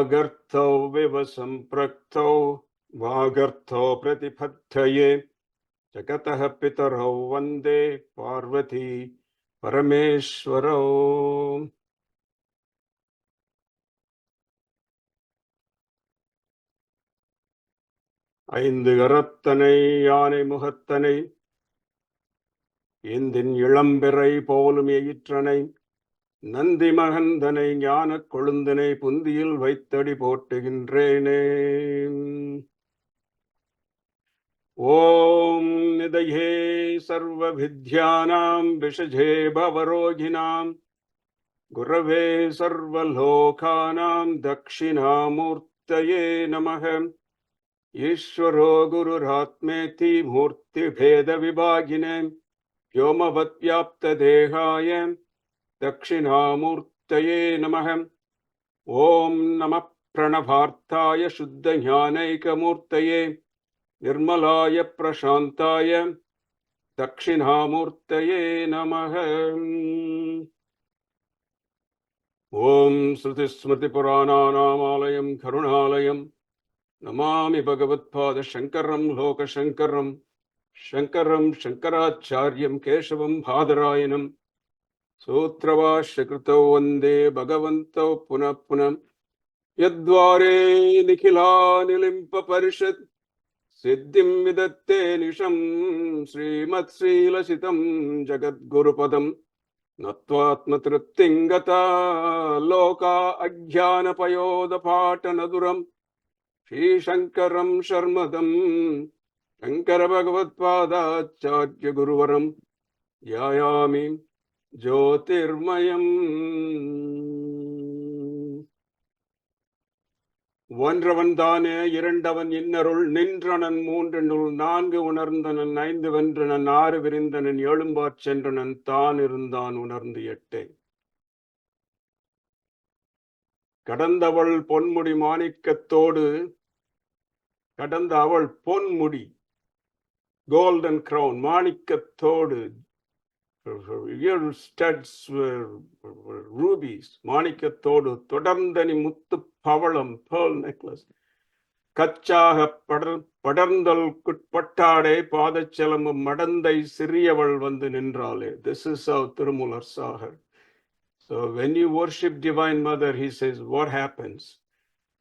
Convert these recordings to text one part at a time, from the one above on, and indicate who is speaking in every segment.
Speaker 1: Vagartho vivasam praktho Vagartho pratipathaye Jagataha pitarho vande Parvati Parameshwaro. ஐந்து கரத்தனை யானை முகத்தனை இந்தின் இளம்பிறை போலும் எயிற்றனை நந்தி மகந்தனை ஞான கொழுந்தனை புந்தியில் வைத்தடி போட்டுகின்றேனே. ஓம் நிதயே சர்வ வித்யானாம் விஷஜே பவரோகிணாம் குரவே சர்வலோகானாம் தக்ஷிணாமூர்த்தயே நமः. ஈஸ்வரோ குருராத்மேதி மூர்த்தி பேத விபாகினே व्योमवद्व्याप्त देहाय दक्षिणामूर्तये नमः. ओम नमः प्रणवार्थाय शुद्ध ज्ञानैकमूर्तये निर्मलाय प्रशांताय दक्षिणामूर्तये नमः. ओम श्रुति स्मृति पुराणानामालयं करुणालयं नमामि भगवत्पाद शंकरं लोक शंकरं शंकरं शंकराचार्यं केशवं भादरायणं सूत्रभाष्यकृतौ वन्दे भगवन्तौ पुनः पुनः. यद्वारे निखिलानिलिम्पपरिषत् सिद्धिं विदत्ते निशं श्रीमत्श्रीलसितं जगद्गुरुपदं नत्वात्मतृप्तिं गता लोका अज्ञानपयोदपाटनदुरं श्रीशङ्करं शर्मदं शंकर भगवत्पादाचार्य गुरुवरं ध्यायामि ज्योतिर्मयम्. ஒன்றவன் தானே இரண்டவன் இன்னருள் நின்றனன் மூன்றனுள் நான்கு உணர்ந்தனன் ஐந்து வென்றனன் ஆறு விரிந்தனன் எழும்பாற் சென்றனன் தான் இருந்தான் உணர்ந்து எட்டே. கடந்தவள் பொன்முடி மாணிக்கத்தோடு கடந்த அவள் Ponmudi golden crown மாணிக்கத்தோடு ear studs were rubies மாணிக்கத்தோடு தொடர்ந்தனி முத்து பவளம் pearl necklace கச்சாக படர்ந்தல் குட்பட்டாடே பாதச்சலமும் மடந்தை சிறியவள் வந்து நின்றாளே. This is how Tirumoolar saw her. So when you worship Divine Mother, he says, what happens?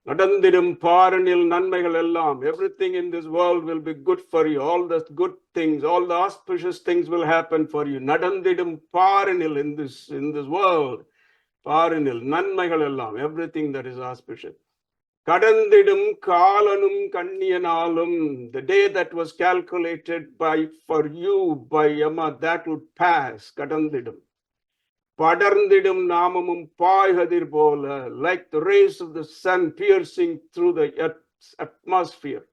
Speaker 1: நடந்திடும் பாரனில் நன்மைகள் எல்லாம், everything in this world will be good for you. All the good things, all the auspicious things will happen for you. நடந்திடும் பாரனில் in this world, பாரனில் நன்மைகள் எல்லாம், everything that is auspicious. கடந்திடும் காலனும் கண்ணியனாலும், the day that was calculated for you by Yama, that will pass. கடந்திடும் படர்ந்திடும் நாமமும் பாய்கதிர் போல, like the rays of the sun piercing through the earth's atmosphere,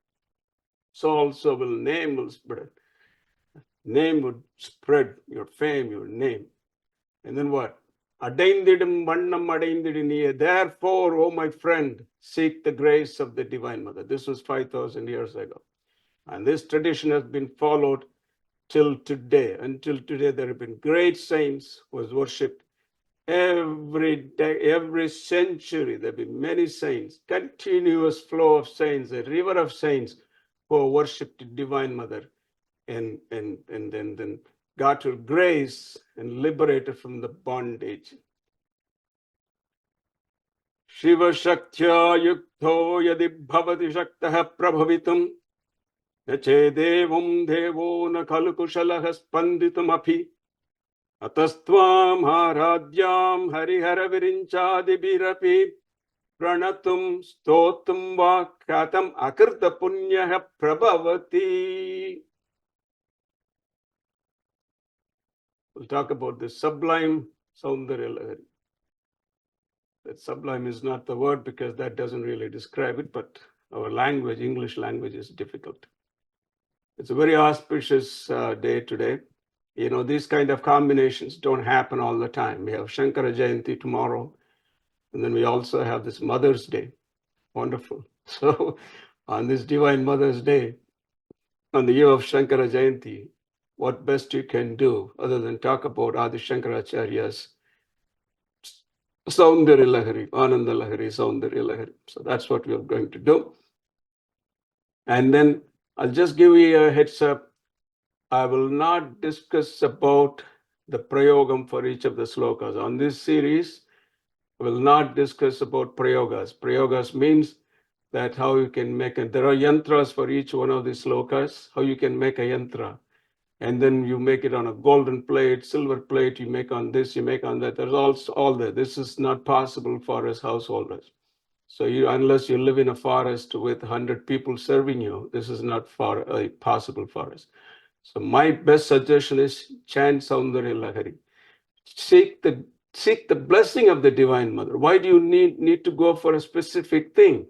Speaker 1: so also will name spread. Name would spread, your fame, your name. And then what? அடைந்திடும் வண்ணம் அடைந்திடு நீயே. Therefore, oh my friend, seek the grace of the Divine Mother. This was 5,000 years ago. And this tradition has been followed till today. Until today, there have been great saints who was worshipped every day, every century. There have been many saints, continuous flow of saints, a river of saints who worshipped Divine Mother and then got her grace and liberated from the bondage. Shiva Shaktya Yuktho Yadi Bhavati Shaktaha Prabhavitum Nache Devam Devo Na Kalukushalaha Spanditum Api Atastvam Haradyam Harihara Virinchadi Birapi Pranatum Stotum Vakatam Akirta Punyaha Prabhavati. We'll talk about the sublime Saundarya Lahari. That sublime is not the word because that doesn't really describe it, but our language, English language, is difficult. It's a very auspicious day today. You know, these kind of combinations don't happen all the time. We have Shankara Jayanti tomorrow, and then we also have this Mother's Day. Wonderful. So on this Divine Mother's Day, on the year of Shankara Jayanti, what best you can do other than talk about Adi Shankaracharya's Saundaryalahari, Anandalahari, Saundaryalahari. So that's what we're going to do. And then I'll just give you a heads up. I will not discuss about the prayogam for each of the slokas. On this series, I will not discuss about prayogas. Prayogas means that how you can make it. There are yantras for each one of these slokas, how you can make a yantra. And then you make it on a golden plate, silver plate, you make on this, you make on that. There's also all that. This is not possible for us householders. So unless you live in a forest with 100 people serving you, this is not possible for us. So my best suggestion is chant Saundarya Lahari. Seek the blessing of the Divine Mother. Why do you need to go for a specific thing?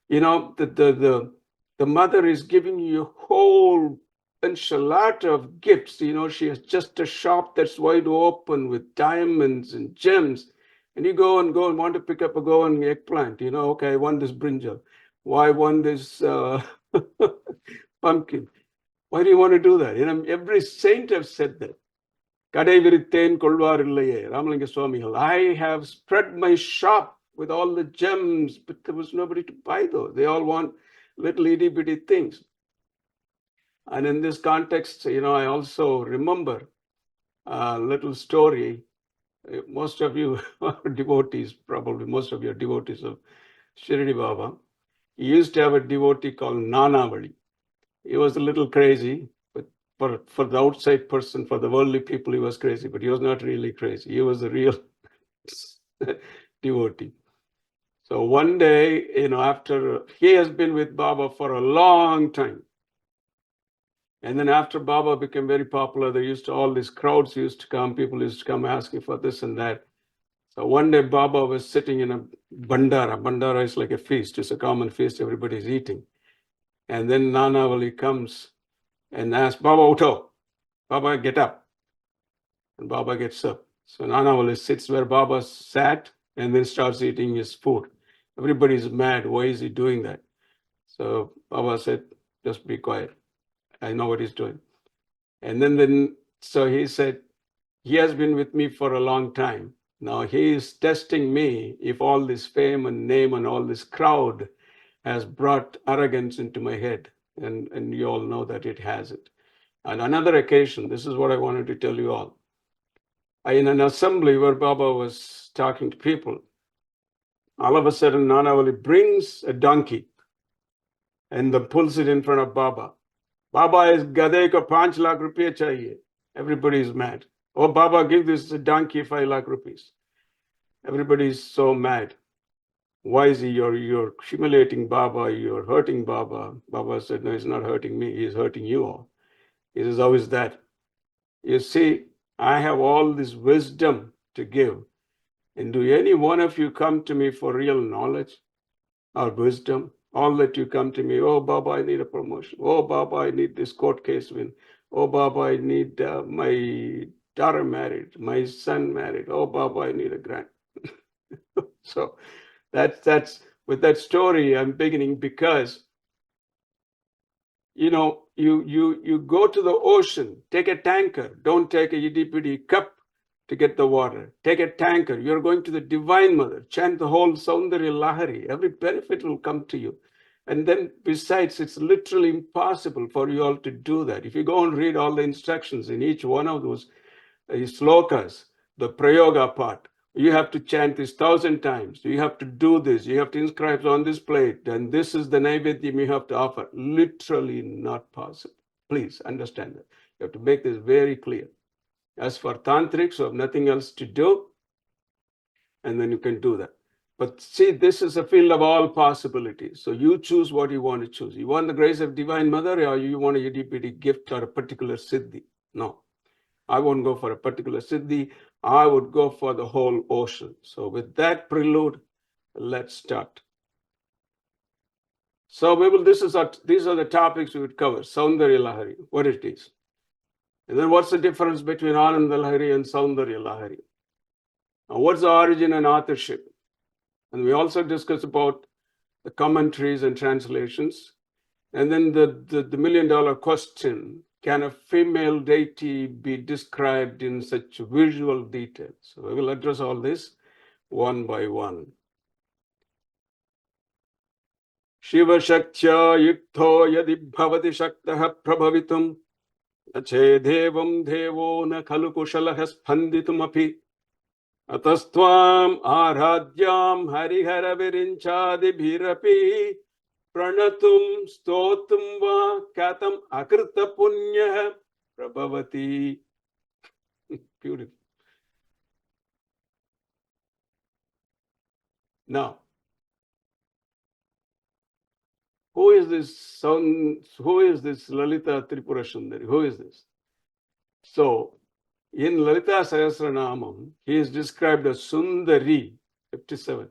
Speaker 1: You know, the mother is giving you a whole enchilada of gifts. You know, she has just a shop that's wide open with diamonds and gems. And you go and want to pick up a Goan eggplant. You know, okay, I want this brinjal. Why want this pumpkin? Why do you want to do that? You know, every saint have said that. Ramalinga Swami, I have spread my shop with all the gems, but there was nobody to buy those. They all want little itty bitty things. And in this context, you know, I also remember a little story. Most of you are devotees, probably most of you are devotees of Shirdi Baba. He used to have a devotee called Nanavali. He was a little crazy, but for the outside person, for the worldly people, he was crazy, but he was not really crazy. He was a real devotee. So one day, you know, after he has been with Baba for a long time. And then after Baba became very popular, all these crowds used to come, people used to come asking for this and that. So one day Baba was sitting in a bandara. Bandara is like a feast. It's a common feast. Everybody's eating. And then Nanavali comes and asks, Baba, uto. Baba, get up. And Baba gets up. So Nanavali sits where Baba sat and then starts eating his food. Everybody's mad. Why is he doing that? So Baba said, just be quiet. I know what he's doing. And then so he said, he has been with me for a long time. Now he is testing me if all this fame and name and all this crowd has brought arrogance into my head. And you all know that it has it. On another occasion, this is what I wanted to tell you all. In an assembly where Baba was talking to people, all of a sudden Nanavali brings a donkey and then pulls it in front of Baba. Baba is gade ko 5 lakh rupiya chahiye. Everybody is mad. Oh, Baba, give this donkey 5 lakh rupees. Everybody is so mad. Why is he? You're humiliating Baba, you're hurting Baba. Baba said, no, he's not hurting me, he's hurting you all. He says, how is that? You see, I have all this wisdom to give. And do any one of you come to me for real knowledge or wisdom? All that you come to me, oh, Baba, I need a promotion. Oh, Baba, I need this court case win. Oh, Baba, I need my daughter married, my son married. Oh, Baba, I need a grant. So that's with that story I'm beginning because, you know, you go to the ocean, take a tanker, don't take a itty-bitty cup to get the water. Take a tanker. You're going to the Divine Mother. Chant the whole Saundarya Lahari. Every benefit will come to you. And then besides, it's literally impossible for you all to do that. If you go and read all the instructions in each one of those slokas, the prayoga part, you have to chant this 1,000 times. You have to do this. You have to inscribe on this plate. And this is the naivedyam you have to offer. Literally not possible. Please understand that. You have to make this very clear. As for tantrics who have nothing else to do, and then you can do that. But see, this is a field of all possibilities. So you choose what you want to choose. You want the grace of Divine Mother, or you want a itty-bitty gift or a particular siddhi? No, I won't go for a particular siddhi. I would go for the whole ocean. So with that prelude, let's start. So these are the topics we would cover. Saundarya Lahari, what it is. And then what's the difference between Anandalahari and Saundarya Lahari? Now, what's the origin and authorship? And we also discuss about the commentaries and translations. And then the million-dollar question, can a female deity be described in such visual detail? So we will address all this. one by one. Shiva Shaktya Yukto Yadi Bhavati Shaktaha Prabhavitum Ache Devam Devo Na Khalu Kushalaha Spanditum Api Atastvam Aradhyam Harihara Virinchadi Bhirapi Pranatum Stotum Va Katam Akrita Punya Prabhavati. Beautiful. Now, who is this Lalita Tripura Sundari? Who is this? So, in Lalita Sahasranamam, he is described as Sundari, 57.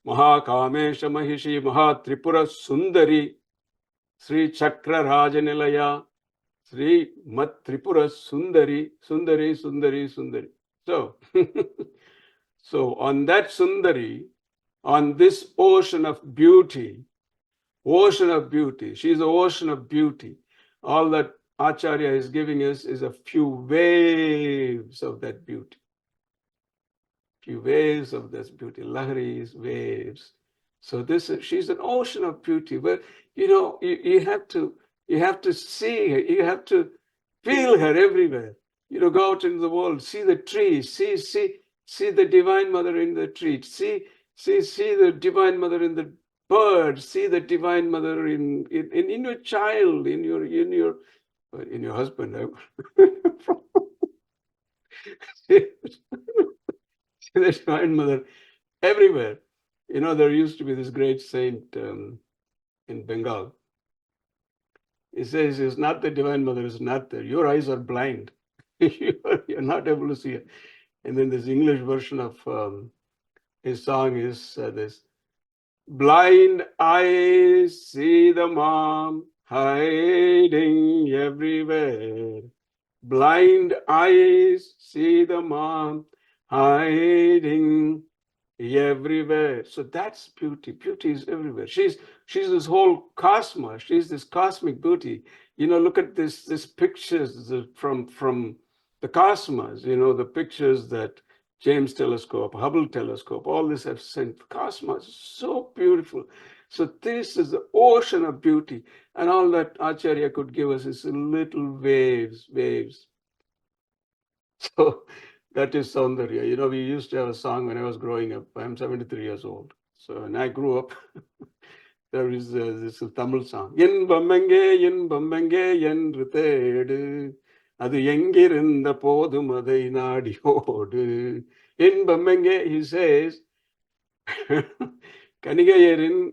Speaker 1: Mahakamesha Mahishi Mahatripura Sundari, Sri Chakra Rajanilaya, Sri Mat Tripura Sundari, Sundari, Sundari, Sundari. So, so on that Sundari, on this ocean of beauty, she's an ocean of beauty. All that Acharya is giving us is a few waves of that beauty. Few waves of this beauty. Lahari is waves. So she's an ocean of beauty. But you have to see her, you have to feel her everywhere. Go out into the world, see the trees, see the Divine Mother in the tree, see the Divine Mother in the birds, see the Divine Mother in your child, in your husband. See the Divine Mother everywhere. There used to be this great saint in Bengal. He says, it's not the Divine Mother, is not there. Your eyes are blind. You're not able to see it. And then this English version of his song is this. Blind eyes see the mom hiding everywhere. Blind eyes see the mom hiding everywhere. So that's beauty. Beauty is everywhere. She's this whole cosmos. She's this cosmic beauty. Look at this pictures from the cosmos. The pictures that James Telescope, Hubble Telescope, all this have sent. Cosmos is so beautiful. So this is the ocean of beauty. And all that Acharya could give us is little waves. So that is Saundarya. We used to have a song when I was growing up. I'm 73 years old. So when I grew up, there is this Tamil song. Yen Bambenge, yen Ritedu. Adu Yengirunda Podum Adai Nadi Odu. In Bambenge, he says, Kanigayerin,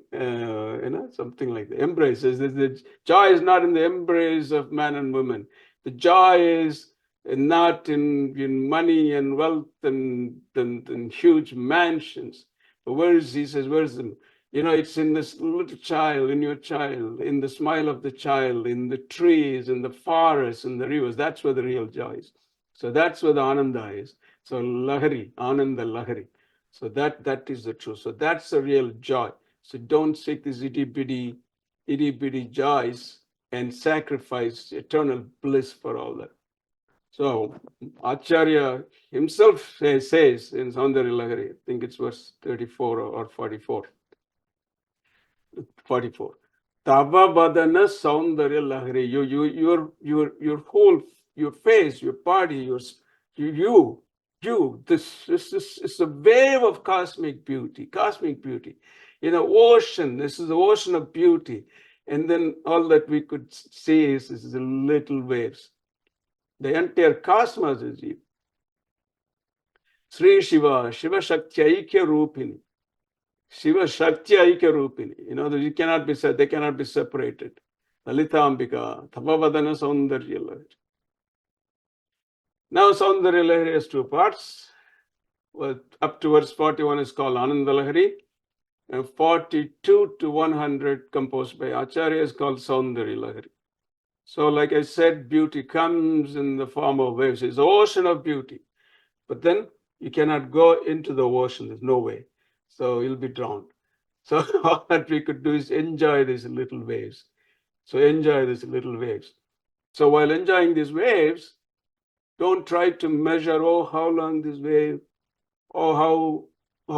Speaker 1: something like that. Embrace. The joy is not in the embrace of man and woman. The joy is not in money and wealth and huge mansions. But he says, where's the, it's in this little child, in your child, in the smile of the child, in the trees, in the forests, in the rivers. That's where the real joy is. So that's where the Ananda is. So Lahari, Ananda Lahari. So that is the truth. So that's the real joy. So don't seek these itty bitty joys and sacrifice eternal bliss for all that. So Acharya himself says in Saundaryalahari, I think it's verse 34 or 44. 44. Tava Badana Saundaryalahari. Your whole, your face, your body, this is a wave of cosmic beauty. Ocean. This is the ocean of beauty. And then all that we could see is the little waves. The entire cosmos is you. Sri Shiva, Shiva Shakti Aikya Rupini. Shiva Shakti Aikya Rupini. You cannot be said, they cannot be separated. Lalita Ambika, Tapavadana Saundaryalahari. Now Saundaryalahari has two parts. Well, up to verse 41 is called Anandalahari. And 42 to 100 composed by Acharya is called Saundaryalahari. So like I said, beauty comes in the form of waves. It's an ocean of beauty. But then you cannot go into the ocean. There's no way. So you'll be drowned. So all that we could do is enjoy these little waves. So enjoy these little waves. So while enjoying these waves, don't try to measure, how long this wave, or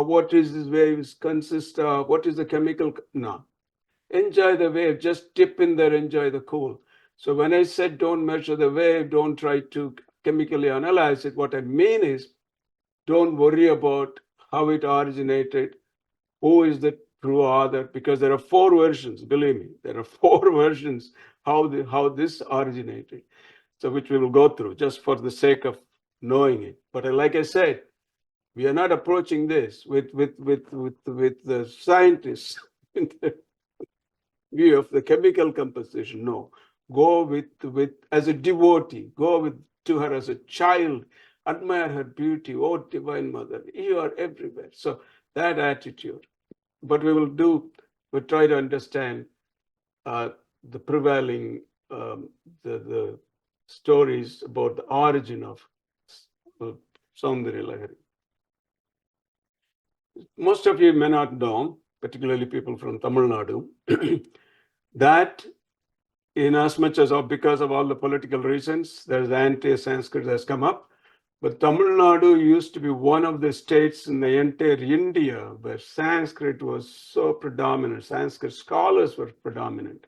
Speaker 1: what is this waves consist of, what is the chemical? No. Enjoy the wave, just dip in there, enjoy the cool. So when I said don't measure the wave, don't try to chemically analyze it, what I mean is don't worry about how it originated, who is the true author, because there are 4 versions, believe me, there are 4 versions how this originated. So which we will go through just for the sake of knowing it. But like I said, we are not approaching this with the scientists in the view of the chemical composition. No, go with as a devotee, go with to her as a child, admire her beauty. Oh, Divine Mother, you are everywhere. So that attitude. But we'll try to understand the prevailing the stories about the origin of Saundarya Lahari. Most of you may not know, particularly people from Tamil Nadu, that in as much as because of all the political reasons, there's anti-Sanskrit has come up. But Tamil Nadu used to be one of the states in the entire India where Sanskrit was so predominant. Sanskrit scholars were predominant.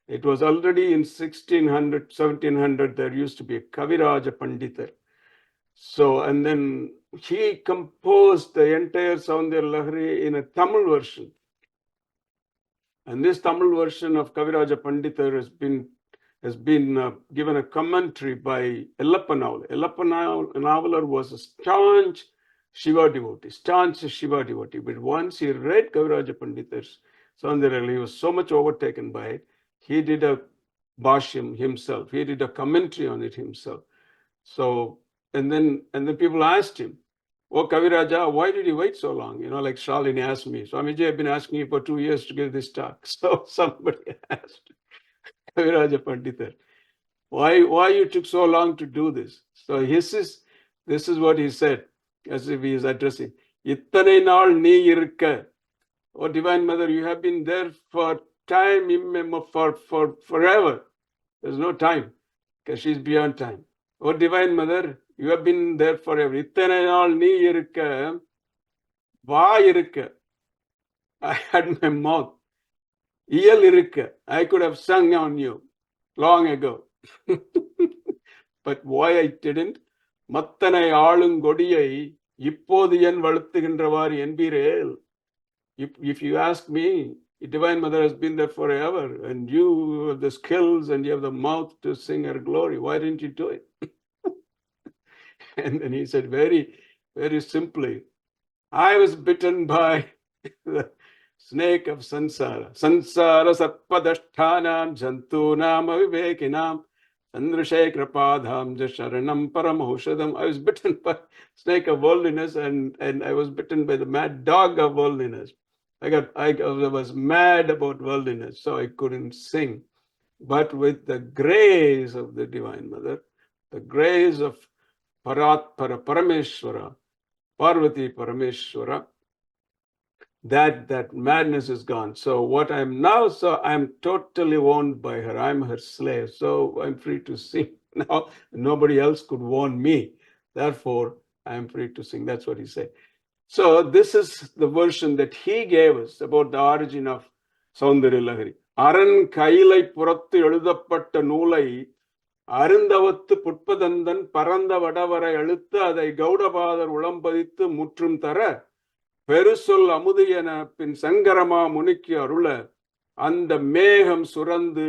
Speaker 1: It was already in 1600, 1700, there used to be a Kaviraja Pandita. So, and then he composed the entire Saundaryalahari in a Tamil version. And this Tamil version of Kaviraja Pandita has been given a commentary by Ellappa Navalar. Ellappa Navalar was a staunch Shiva devotee. But once he read Kaviraja Pandita's Saundaryalahari, he was so much overtaken by it, he did a bhashyam himself. He did a commentary on it himself. So, and then people asked him, "Oh, Kaviraja, why did you wait so long?" You know, like Shalini asked me, "Swamiji, I've been asking you for 2 years to give this talk." So somebody asked Kaviraja Pandita, why you took so long to do this? So this is what he said, as if he is addressing. Ittanai naal nee irukka. Oh, Divine Mother, you have been there for time, for forever. There's no time, because she's beyond time. Oh, Divine Mother, you have been there forever. Ittanai naal nee irukka, va irukka. I had my mouth. Iyal irukka. I could have sung on you long ago. But why I didn't? Mattanai aalungodiயை இப்போது என் வளர்த்துகின்றவாறு என்பீரேல். If you ask me, Divine Mother has been there forever, and you have the skills and you have the mouth to sing her glory. Why didn't you do it? And then he said very, very simply, I was bitten by the snake of Sansara. Sansara Sarpadashtanam Jantunam Avivekinam Chandrasekhapadham Jasharanam Paramoshadam. I was bitten by snake of worldliness, and I was bitten by the mad dog of worldliness. I was mad about worldliness, so I couldn't sing. But with the grace of the Divine Mother, the grace of Parameshwara, Parvati Parameshwara, that madness is gone. So what I'm now, so I'm totally owned by her. I'm her slave. So I'm free to sing now. Nobody else could own me. Therefore, I'm free to sing. That's what he said. So this is the version that he gave us about the origin of Saundaryalahari. Aran kailai purattu எழுதப்பட்ட நூலை அருந்தவத்து புட்பதந்தன் பரந்த வடவரை அழுத்து அதை கௌடபாதர் உளம்பதித்து முற்றும் தர பெருசொல் அமுது என பின் சங்கரமா முனிக்கு அருள அந்த மேகம் சுரந்து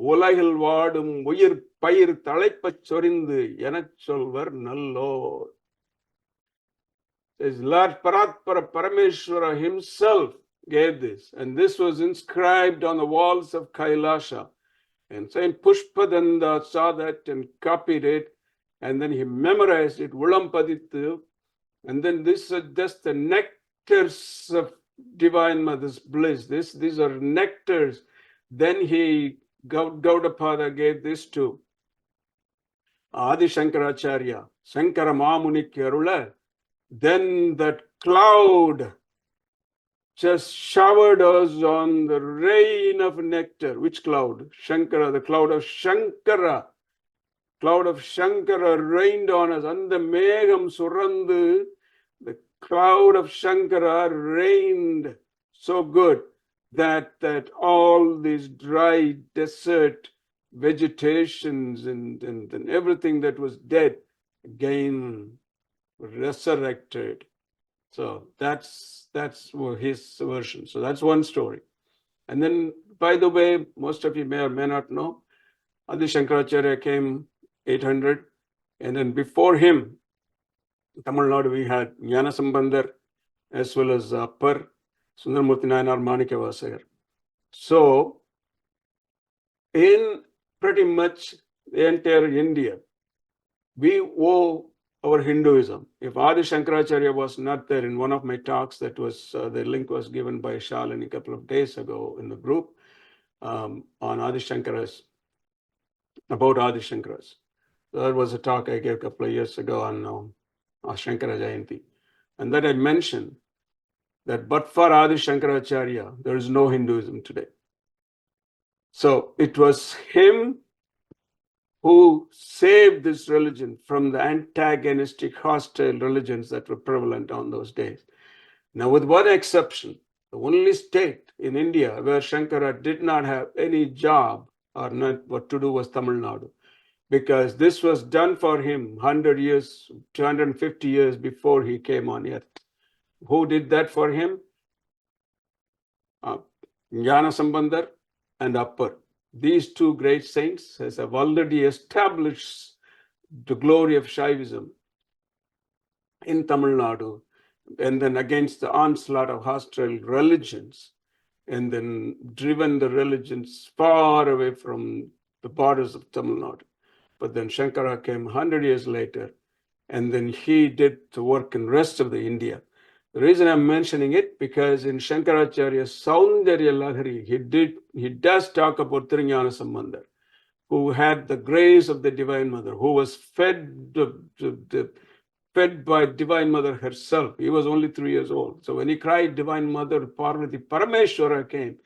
Speaker 1: உலகில் வாடும் உயிர் பயிர் தலைப்பச் சொரிந்து எனச் சொல்வர் நல்லோர். Lord Paratpara Parameshwara himself gave this, and this was inscribed on the walls of Kailasha. And Saint Pushpadanda saw that and copied it, and then he memorized it, Ulampadittu. And then this is just the nectars of Divine Mother's bliss. These are nectars. Then Gaudapada gave this to Adi Shankaracharya, Shankara Mamuni Kerula. Then that cloud just showered us on the rain of nectar. Which cloud? Shankara, the cloud of Shankara. Cloud of Shankara rained on us. And the Megam Surandu, the cloud of Shankara rained so good that all these dry desert vegetations and everything that was dead again resurrected. So that's his version. So that's one story. And then, by the way, most of you may or may not know, Adi Shankaracharya came 800, and then before him, Tamil Nadu, we had Jnana Sambandar as well as Appar, Sundaramurti Nayanar, Manikavasagar. So, in pretty much the entire India, we owe our Hinduism. If Adi Shankaracharya was not there in one of my talks, that was the link was given by Shalini a couple of days ago in the group on Adi Shankaras, about Adi Shankaras. That was a talk I gave a couple of years ago on Shankara Jayanti. And that I mentioned that but for Adi Shankaracharya, there is no Hinduism today. So it was him who saved this religion from the antagonistic, hostile religions that were prevalent on those days. Now, with one exception, the only state in India where Shankara did not have any job or not what to do was Tamil Nadu, because this was done for him 100 years, 250 years before he came on earth. Who did that for him? Jnana Sambandar and Appar. These two great saints have already established the glory of Shaivism in Tamil Nadu, and then against the onslaught of hostile religions, and then driven the religions far away from the borders of Tamil Nadu. But then Shankara came 100 years later, and then he did the work in the rest of the India. The reason I'm mentioning it, because in Shankaracharya's Saundarya Lahari, he does talk about Tiruvannamalai Sambandar, who had the grace of the Divine Mother, who was fed by Divine Mother herself. He was only 3 years old. So when he cried, Divine Mother Parvati Parameshwara came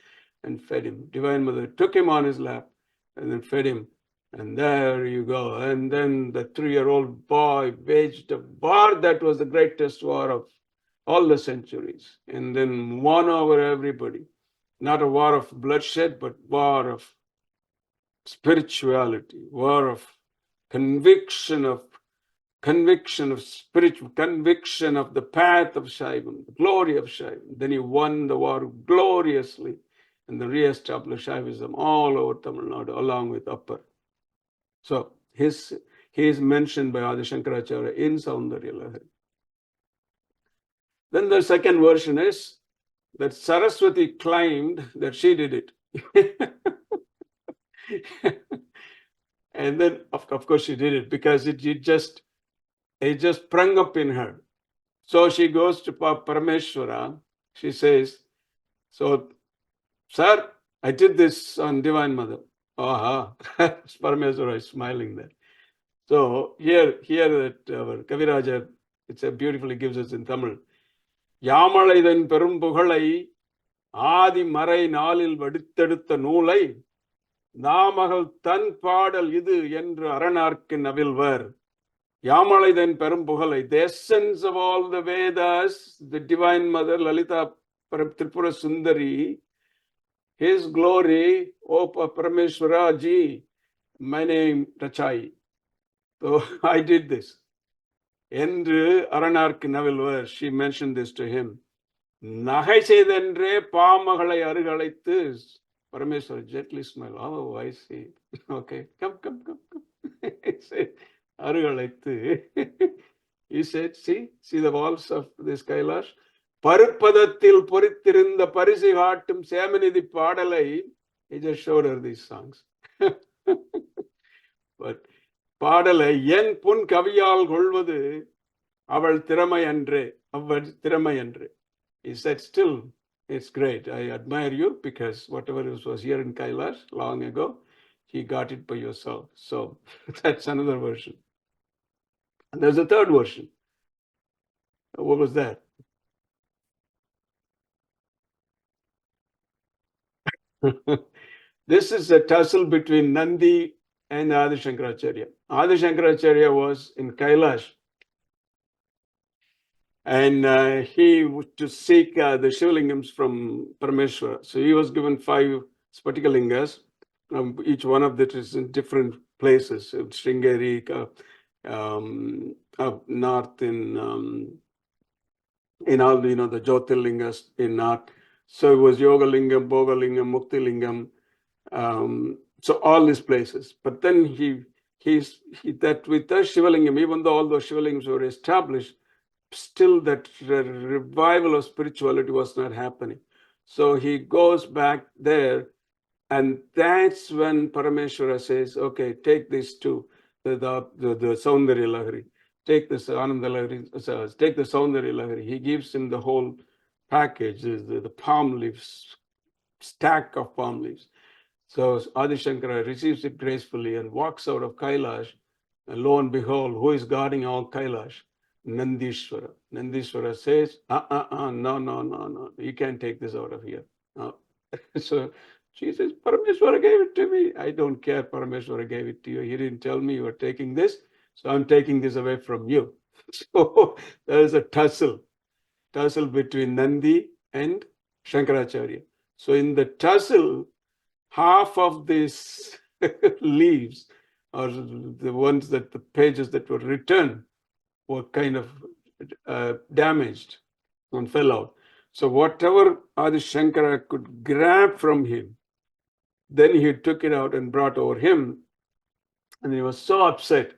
Speaker 1: and fed him. Divine Mother took him on his lap and then fed him. And there you go. And then the 3-year-old boy waged a war that was the greatest war of all the centuries, and then won over everybody. Not a war of bloodshed, but war of spirituality, war of conviction of spiritual conviction of the path of Shaivam, the glory of Shaivam. Then he won the war gloriously and then re-established Shaivism all over Tamil Nadu along with Appar. So he is mentioned by Adi Shankaracharya in Saundarya Lahari. Then the second version is that Saraswati claimed that she did it. And then, of course, she did it because it just sprung up in her. So she goes to Parameshwara. She says, so, sir, I did this on Divine Mother. Aha, Parameshwara is smiling there. So here that our Kaviraja, beautifully gives us in Tamil. Yamalaithan perum pugalai ஆதி மறை நாளில் வடித்தெடுத்த நூலை நாமகள் தன் பாடல் இது என்று அரணார்க்கு நவில்வர். Yamalaithan perum pugalai, the essence of all the Vedas, the Divine Mother Lalita Tripura Sundari, his glory, O Parameshwara ji, my name Rachai. So I did this. Endru aranarku navilvar, she mentioned this to him. Nahai Sedendre Pamagalai Arigalaithu. Parameshwara gently smiled. Oh, I see. Okay, come. He said, Arigalaithu. He said, see the walls of this Kailash. Parupadathil Purithirinda Parisi Hattum Samanidhi Padalai. He just showed her these songs. But பாடலை என் புன் கவியால் கொள்வது அவள் திறமை அன்றே. He said, still, it's great. I admire you because whatever was here in Kailash long ago, he got it by yourself. So that's another version. And there's a third version. What was that? This is a tussle between Nandi and Adi Shankaracharya. Adi Shankaracharya was in Kailash. And he was to seek the Shivlingams from Parameshwara. So he was given 5 Spatikalingas. Each one of that is in different places. Sringeri, up north in all the Jyotirlingas in north. So it was Yoga Lingam, Bhoga Lingam, Mukti Lingam. So all these places. But then that with the Shivalingam, even though all those Shivalingams were established, still that revival of spirituality was not happening. So he goes back there, and that's when Parameshwara says, okay, take these two, the Saundarya Lahari, take this Anandalahari, take the Saundarya Lahari. He gives him the whole package, the palm leaves, stack of palm leaves. So Adi Shankara receives it gracefully and walks out of Kailash. And lo and behold, who is guarding all Kailash? Nandishwara. Nandishwara says, no, you can't take this out of here. So she says, Parameshwara gave it to me. I don't care, Parameshwara gave it to you. He didn't tell me you were taking this, so I'm taking this away from you. So there is a tussle between Nandi and Shankaracharya. So in the tussle, half of these leaves, or the ones that the pages that were written, were kind of damaged and fell out. So whatever Adi Shankara could grab from him, then he took it out and brought over him. And he was so upset.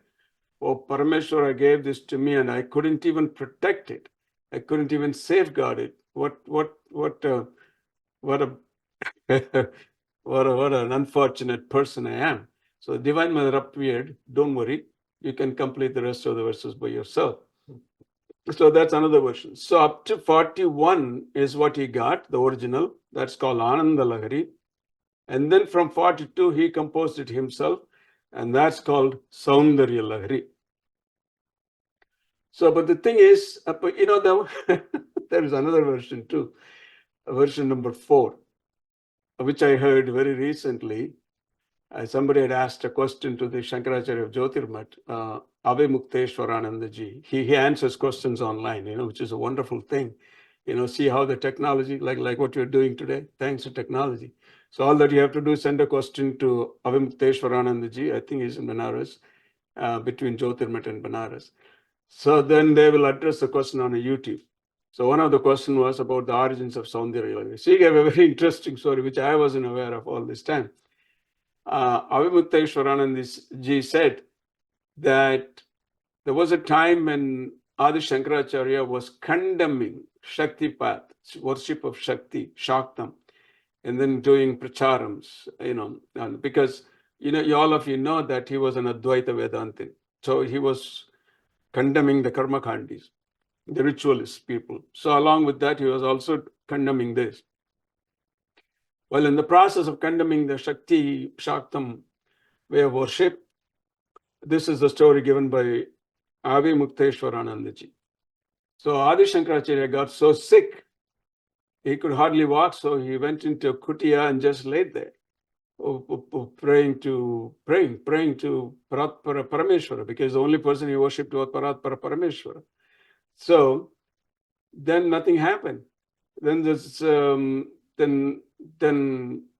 Speaker 1: Oh, Parameshwara gave this to me and I couldn't even protect it. I couldn't even safeguard it. What a what an unfortunate person I am. So Divine Mother appeared. Don't worry, you can complete the rest of the verses by yourself. So that's another version. So up to 41 is what he got, the original. That's called Anandalahari. And then from 42, he composed it himself, and that's called Saundaryalahari. So, but the thing is, there is another version too, version number 4, which I heard very recently. Somebody had asked a question to the Shankaracharya of Jyotirmat, Ave Mukteshwaranandaji. He answers questions online, which is a wonderful thing. See how the technology, like what you're doing today, thanks to technology. So all that you have to do is send a question to Ave Mukteshwaranandaji. I think he's in Banaras, between Jyotirmat and Banaras. So then they will address the question on a YouTube. So one of the questions was about the origins of Saundaryalahari. So he gave a very interesting story, which I wasn't aware of all this time. Avimukteshwaranandaji said that there was a time when Adi Shankaracharya was condemning Shakti path, worship of Shakti, Shaktam, and then doing pracharams, because all of you know that he was an Advaita Vedantin. So he was condemning the Karmakandis, the ritualist people. So along with that, he was also condemning this. Well, in the process of condemning the Shakti, Shaktam way of worship, this is the story given by Avi Mukteshwaranandaji. So Adi Shankaracharya got so sick, he could hardly walk, so he went into a kutia and just laid there, praying to Parameshwara, because the only person he worshipped was Parameshwara. So then nothing happened. Then this then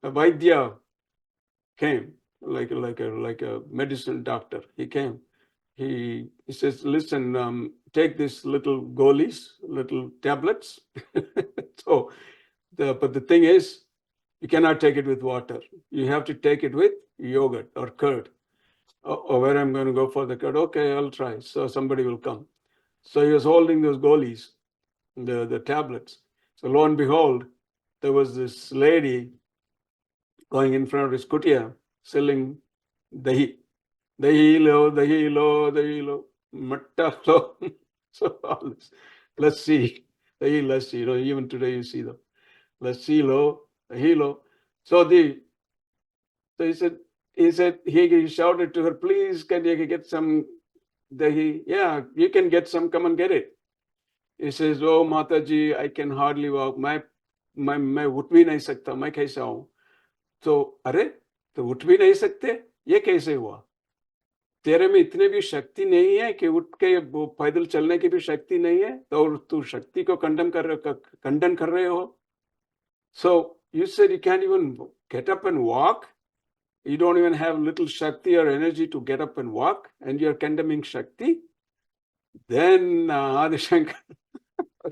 Speaker 1: a Vaidya came, like a medicine doctor. He came. He says, listen, take these little goalies, little tablets. But the thing is, you cannot take it with water. You have to take it with yogurt or curd. Or where I'm going to go for the curd? Okay, I'll try. So somebody will come. So he was holding those goalies, the tablets. So lo and behold, there was this lady going in front of his kutia, selling dahi. Dahi lo, matta lo. So all this. Lassi, dahi lassi. Even today you see them. Lassi lo, dahi lo. So he shouted to her, please, can you get some dahi? Yeah, you can get some, come and get it. He says, oh Mataji, I can hardly walk. मैं उठ भी नहीं सकता, मैं कैसे आऊं? तो अरे, तो उठ भी नहीं सकते, ये कैसे हुआ? तेरे में इतने भी शक्ति नहीं है कि उठ के पैदल चलने की भी शक्ति नहीं है, तो तू शक्ति को खंडन कर रहे हो. So you said you can't even get up and walk. You don't even have little Shakti or energy to get up and walk, and you're condemning Shakti. Then Adi Shankar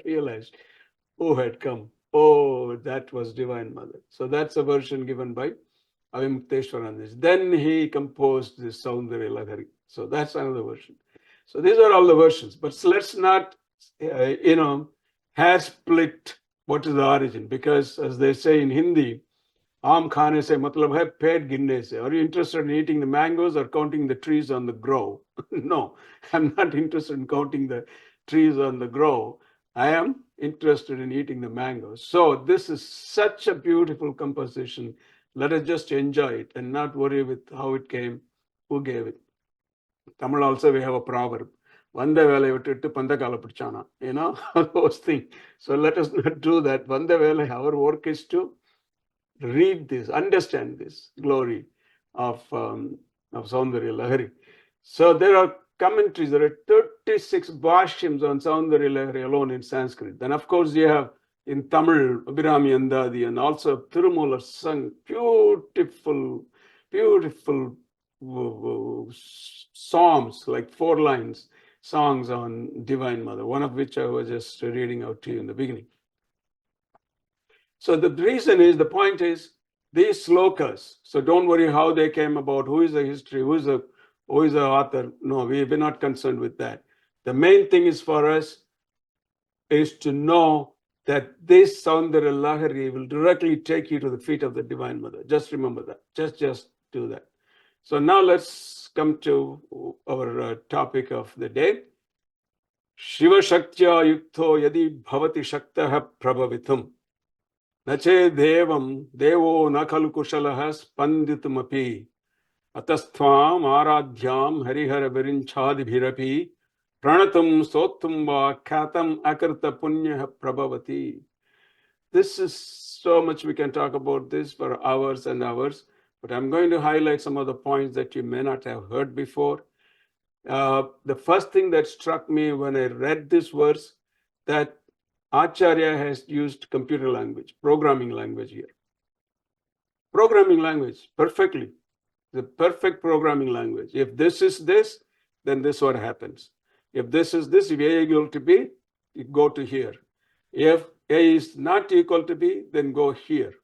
Speaker 1: realized who had come. Oh, that was Divine Mother. So that's a version given by Avimukteshwar on this. Then he composed this Saundarya Lahari. So that's another version. So these are all the versions. But let's not, hair split what is the origin. Because as they say in Hindi, Aam khane se matlab hai pet ginne se. Are you interested in eating the mangoes or counting the trees on the grove? No, I'm not interested in counting the trees on the grove. I am interested in eating the mangoes. So this is such a beautiful composition. Let us just enjoy it and not worry with how it came, who gave it. Tamil also we have a proverb. Vanda vele vittu panda kala pidichana. Those things. So let us not do that. Vanda vele, our work is to read this, understand this glory of Saundarya Lahari. So there are commentaries. There are 36 bhashyams on Saundarya Lahari alone in Sanskrit. Then of course you have in Tamil, Abhirami Andadi, and also Tirumoolar sung beautiful psalms, like 4 lines, songs on Divine Mother, one of which I was just reading out to you in the beginning. So the reason is, the point is, these slokas, so don't worry how they came about, who is the history, who is the author. No, we're not concerned with that. The main thing is for us is to know that this Saundarya Lahari will directly take you to the feet of the Divine Mother. Just remember that. Just do that. So now let's come to our topic of the day. Shiva Shaktya Yukto Yadi Bhavati Shaktaha Prabhavitum. Nache devam devo na khalu kushalah spanditumapi atastvam aradhyam harihara virinchadibhirapi pranatum sotum va khatam akarta punya prabhavati. This is so much we can talk about this for hours and hours, but I'm going to highlight some of the points that you may not have heard before. The first thing that struck me when I read this verse, that Acharya has used computer language, programming language here. Programming language, perfectly. The perfect programming language. If this is this, then this is what happens. If this is this, if A is equal to B, you go to here. If A is not equal to B, then go here.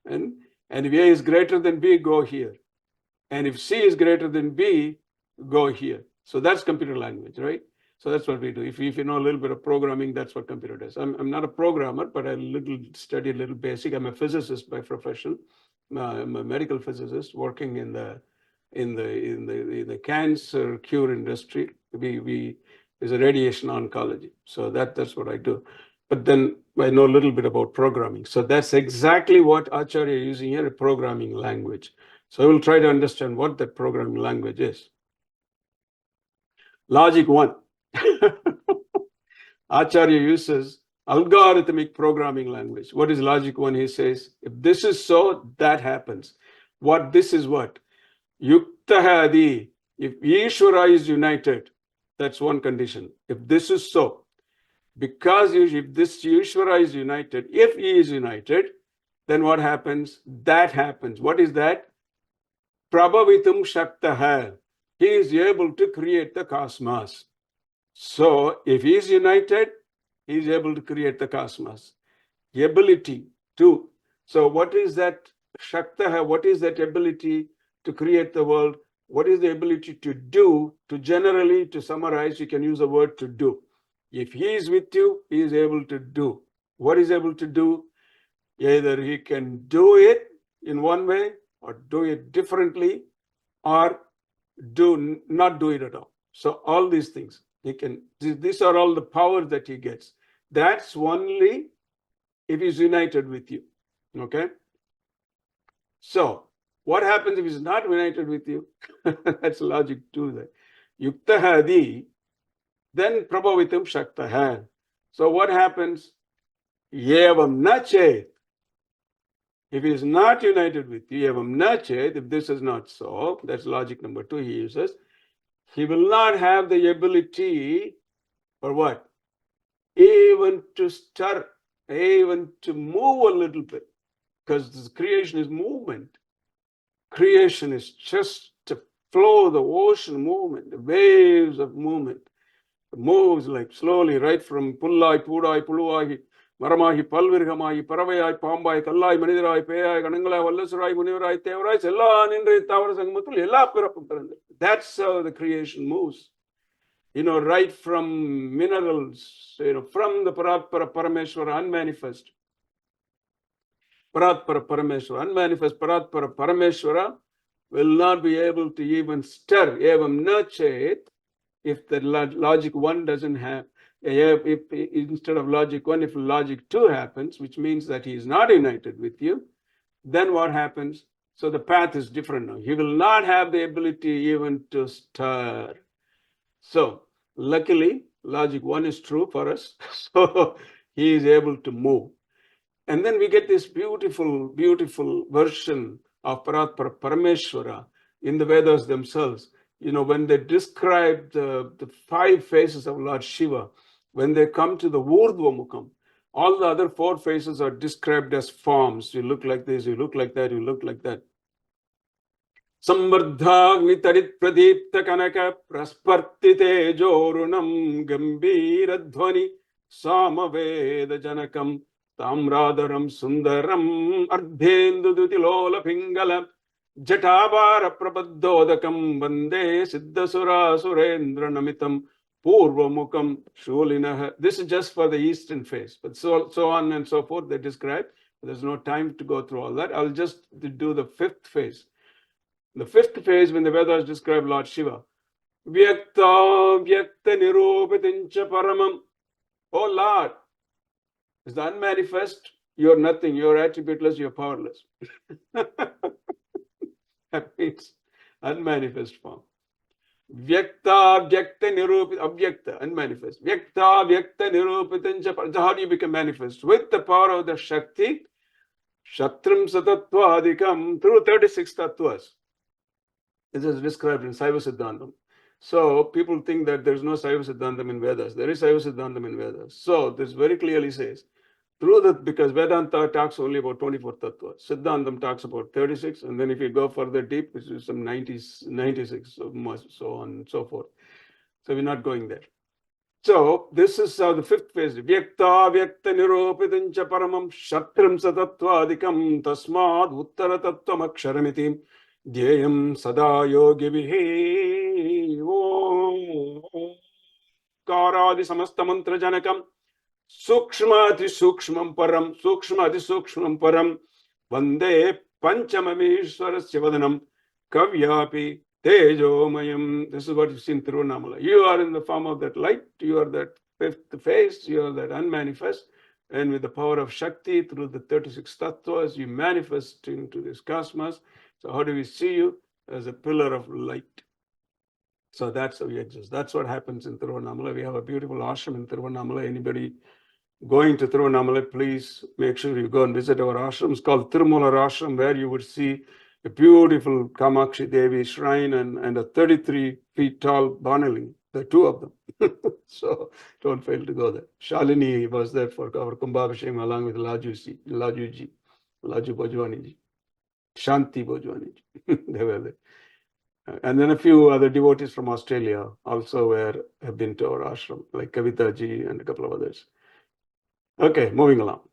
Speaker 1: and if A is greater than B, go here. And if C is greater than B, go here. So that's computer language, right? So that's what we do. If you know a little bit of programming, that's what computer does. I'm not a programmer, but I study a little basic. I'm a physicist by profession. I'm a medical physicist working in the cancer cure industry. We is a radiation oncology. So that's what I do. But then I know a little bit about programming. So that's exactly what Acharya is using here, a programming language. So I will try to understand what that programming language is. Logic 1. Acharya uses algorithmic programming language. What is logic 1? He says, if this is so, that happens. This is what? Yuktaha adi. If Ishvara is united, that's one condition. If this is so, because if this Ishvara is united, if he is united, then what happens? That happens. What is that? Prabhavitum Shaktaha. He is able to create the cosmos. So if he is united, he is able to create the cosmos. The ability to. So what is that Shaktaha? What is that ability to create the world? What is the ability to do? To summarize, you can use the word to do. If he is with you, he is able to do. What is able to do? Either he can do it in one way, or do it differently, or not do it at all. So all these things, he can. These are all the powers that he gets. That's only if he's united with you. Okay? So what happens if he's not united with you? That's logic 2 there. Yuktahadi, then prabhavitam shaktaha. So what happens? Yevam na chet. If he is not united with you, evam nachet, if this is not so, that's logic number 2 he uses, he will not have the ability for what? Even to stir, even to move a little bit, because this creation is movement. Creation is just to flow, the ocean movement, the waves of movement. It moves like slowly, right from pullai, pudai, puluai, மரமாகி பல்விருகமாகி பறவையாய் பாம்பாய் கல்லாய் மனிதராய் பேயாய் கணங்களாய் வல்லசுராய் முனிவராய் தேவராய் எல்லா நின்ற தாவர சங்கமத்தில் எல்லா பிறப்பும் பிறந்தது. That's how the creation moves. Right from minerals, from the Paratpara Parameshwara unmanifest. Paratpara Parameshwara unmanifest Paratpara Parameshwara will not be able to even stir, evam nachet, if the logic 1 doesn't have, if instead of logic 1, if logic 2 happens, which means that he is not united with you, then what happens? So the path is different now. He will not have the ability even to stir. So luckily, logic 1 is true for us. So he is able to move. And then we get this beautiful, beautiful version of Paratpara Parameshwara in the Vedas themselves. When they describe the 5 faces of Lord Shiva, when they come to the Urdhva Mukham, all the other 4 faces are described as forms. You look like this, you look like that, you look like that. Sambardhagni tarit pradipta kanaka prasparti tejorunam gambira dhvani samaveda janakam tamradaram sundaram ardhendu dutilola pingala jatabara prabadhodakam vande siddhasura surendra namitam purvamukam shulinah. This is just for the eastern face, but so on and so forth they describe. There's no time to go through all that. I'll just do the 5th phase. The 5th phase, when the Vedas describe Lord Shiva, Vyakta Vyakta Nirupitincha Paramam. Oh Lord, is the unmanifest, you're nothing, you're attributeless, you're powerless. That means unmanifest form. Vyakta Vyakta Nirupit, Avyakta, unmanifest. Vyakta Vyakta Nirupitincha Paramam. How do you become manifest? With the power of the Shakti, Shatram Satatva Adhikam, through 36 tattvas. This is described in Saiva Siddhantam. So people think that there's no Saiva Siddhantam in Vedas. There is Saiva Siddhantam in Vedas. So this very clearly says, through that, because Vedanta talks only about 24 tattvas. Siddhantam talks about 36. And then if you go further deep, it's some 96, so on and so forth. So we're not going there. So this is the 5th phase. Vyakta Vyakta Nirupitincha Paramam Shatram Satattvadikam Tasmad Uttara Tattvam Aksharamiti Dhyayam Sada Yogi Vihi Karadi Samasta Mantra Janakam Sukshmati Sukshmam Param Sukshmati Sukshmam Param Vande Panchamamishwarasya Vadanam Kavyapi Tejomayam. This is what you see in Tiruvannamalai. You are in the form of that light, you are that 5th phase, you are that unmanifest, and with the power of Shakti through the 36 tattvas, you manifest into this cosmos. So how do we see you? As a pillar of light. So that's how we exist. That's what happens in Tiruvannamalai. We have a beautiful ashram in Tiruvannamalai. Anybody going to Tiruvannamalai, please make sure you go and visit our ashram. It's called Tirumoolar Ashram, where you would see a beautiful Kamakshi Devi shrine and a 33 feet tall Banaling, the 2 of them. So don't fail to go there. Shalini was there for our Kumbhabhishekam along with Lajuji, Laju Bhojwaniji, Shanti Bhojwaniji. They were there. And then a few other devotees from Australia also have been to our ashram, like Kavitaji and a couple of others. Okay, moving along.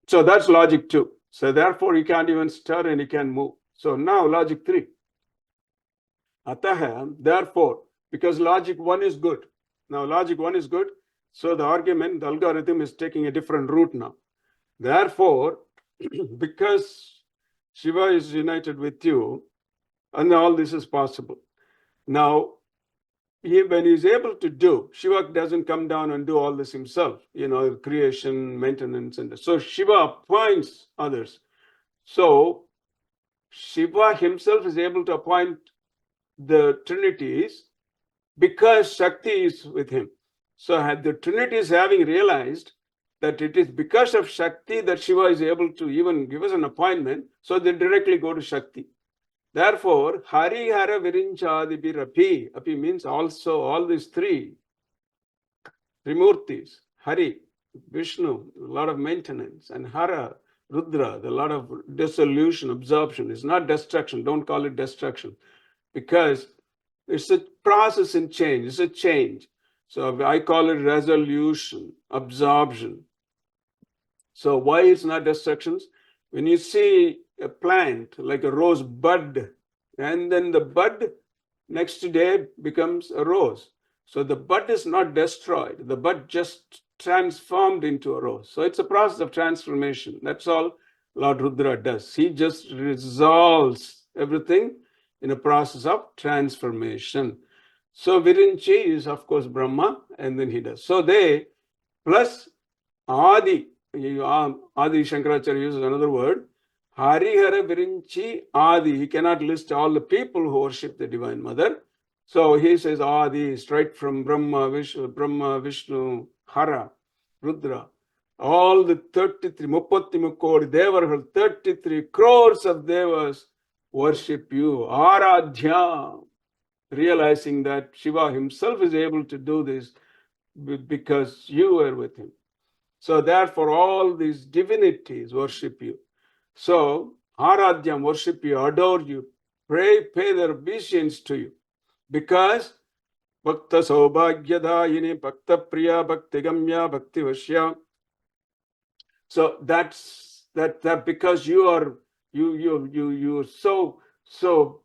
Speaker 1: So that's logic 2. So therefore, you can't even stir and you can't move. So now logic 3. Ataha, therefore, because logic 1 is good. Now logic 1 is good. So the argument, the algorithm is taking a different route now. Therefore, because Shiva is united with you, and all this is possible. Now, when he's able to do, Shiva doesn't come down and do all this himself, creation, maintenance, and so Shiva appoints others. So Shiva himself is able to appoint the trinities because Shakti is with him. So the trinities having realized that it is because of Shakti that Shiva is able to even give us an appointment, so they directly go to Shakti. Therefore, Hari Hara Virinchadibir Api. Api means also all these three Trimurtis. Hari, Vishnu, a lot of maintenance, and Hara, Rudra, a lot of dissolution, absorption. It's not destruction. Don't call it destruction, because it's a process in change. It's a change. So I call it resolution, absorption. So why it's not destructions? When you see a plant like a rose bud, and then the bud next day becomes a rose. So the bud is not destroyed. The bud just transformed into a rose. So it's a process of transformation. That's all Lord Rudra does. He just resolves everything in a process of transformation. So Virinchi is, of course, Brahma, and then he does. So they, plus Adi, Adi Shankaracharya uses another word, Harihara Virinchi Adi. He cannot list all the people who worship the Divine Mother. So he says Adi, straight from Brahma, Vishnu, Hara, Rudra. All the 33, Muppattimukodi Devargal, 33 crores of Devas worship you. Aradhya. Realizing that Shiva himself is able to do this because you were with him. So therefore all these divinities worship you. So Aradhyam worship you, adore you, pay their obeisance to you. Because Bhakta Saubhagyadayini, Bhakta Priya, Bhakti Gamya, Bhakti Vashya. So that's that because you are so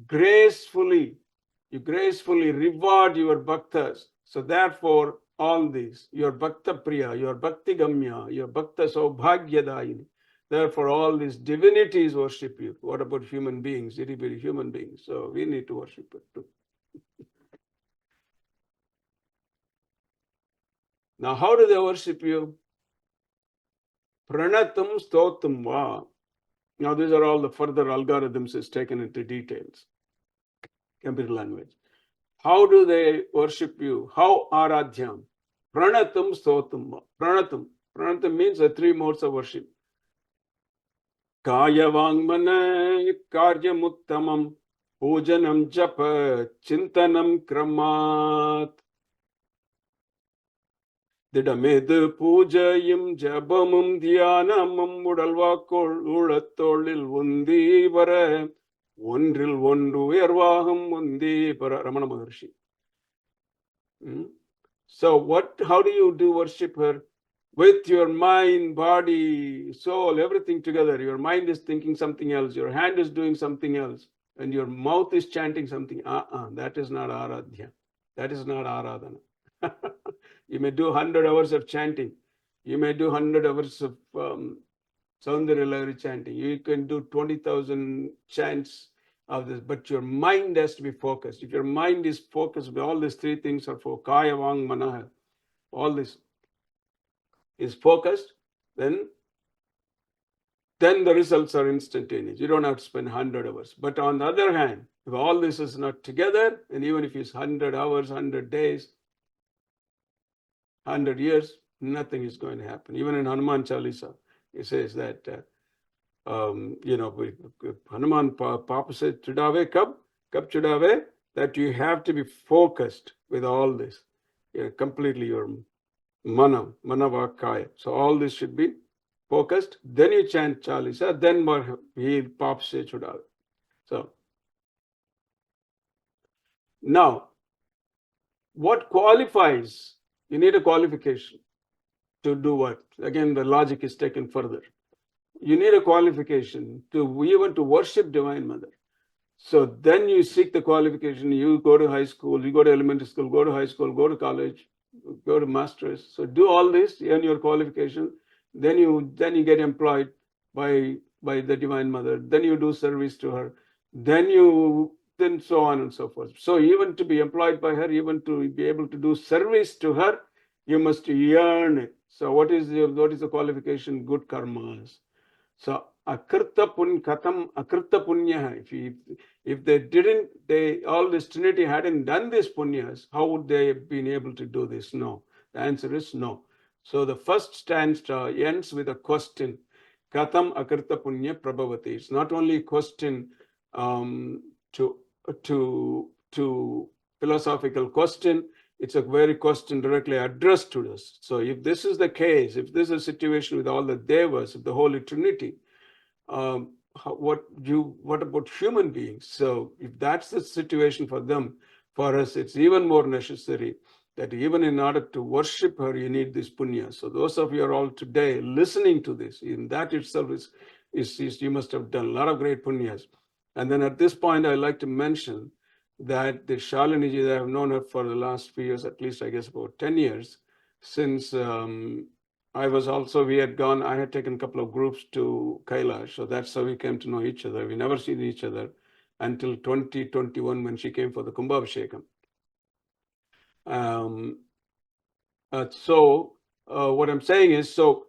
Speaker 1: gracefully, you gracefully reward your bhaktas. So therefore, all these, your Bhakta Priya, your Bhakti Gamya, your Bhakta Saubhagyadayini, therefore all these divinities worship you. What about human beings, itty-bitty human beings? So we need to worship it too. Now, how do they worship you? Pranatam stotam va. Now, these are all the further algorithms is taken into details. Computer language. How do they worship you? How aradhyam? Pranatam stotam. Pranatam. Pranatam means the three modes of worship. Kaya vangmana karyamuttamam pujanam japa chintanam kramat. Didamedu pujayim jabamum dhyanamam udalvakol ulatolil undi vara ஒன்றில் ஒன்று உயர்வாகும் முந்தி Ramana Maharshi. So how do you do worship her? With your mind, body, soul, everything together. Your mind is thinking something else, your hand is doing something else, and your mouth is chanting something. That is not aradhya. That is not aradhana. You may do 100 hours of chanting. You may do 100 hours of Saundarya Lahari chanting. You can do 20,000 chants of this, but your mind has to be focused. If your mind is focused, all these three things are for Kaya, Vang, Manaha. All this is focused, then the results are instantaneous. You don't have to spend 100 hours. But on the other hand, if all this is not together, and even if it's 100 hours, 100 days, 100 years, nothing is going to happen. Even in Hanuman Chalisa, it says that, Hanuman Papa said, Chudave Kab Chudave, that you have to be focused with all this. Completely your Manavakaya. So all this should be focused. Then you chant Chalisa, then he Papa said Chudave. So now, what qualifies? You need a qualification to do what? Again, the logic is taken further. You need a qualification to even to worship Divine Mother. So then you seek the qualification. You go to high school, you go to elementary school, go to high school, go to college, go to masters. So do all this, earn your qualification. Then you get employed by the Divine Mother. Then you do service to her. Then so on and so forth. So even to be employed by her, even to be able to do service to her, you must earn it. So what is the qualification? Good karmas. So akrita punya. If all this Trinity hadn't done these punyas, how would they have been able to do this? No. The answer is no. So the first stanza ends with a question. Katham akarta punya prabhavati. It's not only a question to philosophical question. It's a very question directly addressed to us. So if this is the case, if this is a situation with all the devas, the Holy Trinity, what about human beings? So if that's the situation for them, for us, it's even more necessary that even in order to worship her, you need this punya. So those of you are all today listening to this, in that itself is you must have done a lot of great punyas. And then at this point, I like to mention that the Shaliniji, I have known her for the last few years, at least I guess about 10 years, since I had taken a couple of groups to Kailash. So that's how we came to know each other. We never seen each other until 2021 when she came for the Kumbhabhishekam. What I'm saying is, so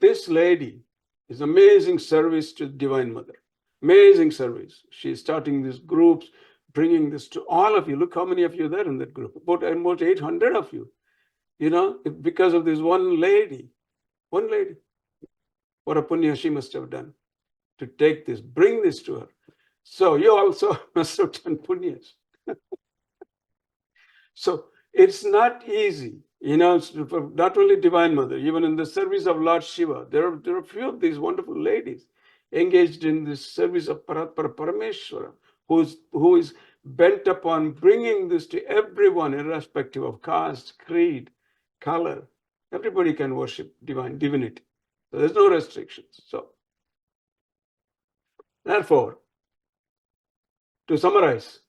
Speaker 1: this lady is amazing service to Divine Mother. Amazing service. She's starting these groups, bringing this to all of you. Look how many of you are there in that group. About 800 of you. You know, because of this one lady. One lady. What a punya she must have done to take this, bring this to her. So you also must have done punyas. So it's not easy, you know, not only Divine Mother, even in the service of Lord Shiva, there are a few of these wonderful ladies engaged in this service of Parameshwara, who is bent upon bringing this to everyone, irrespective of caste, creed, color. Everybody can worship divinity. So there's no restrictions. So therefore, to summarize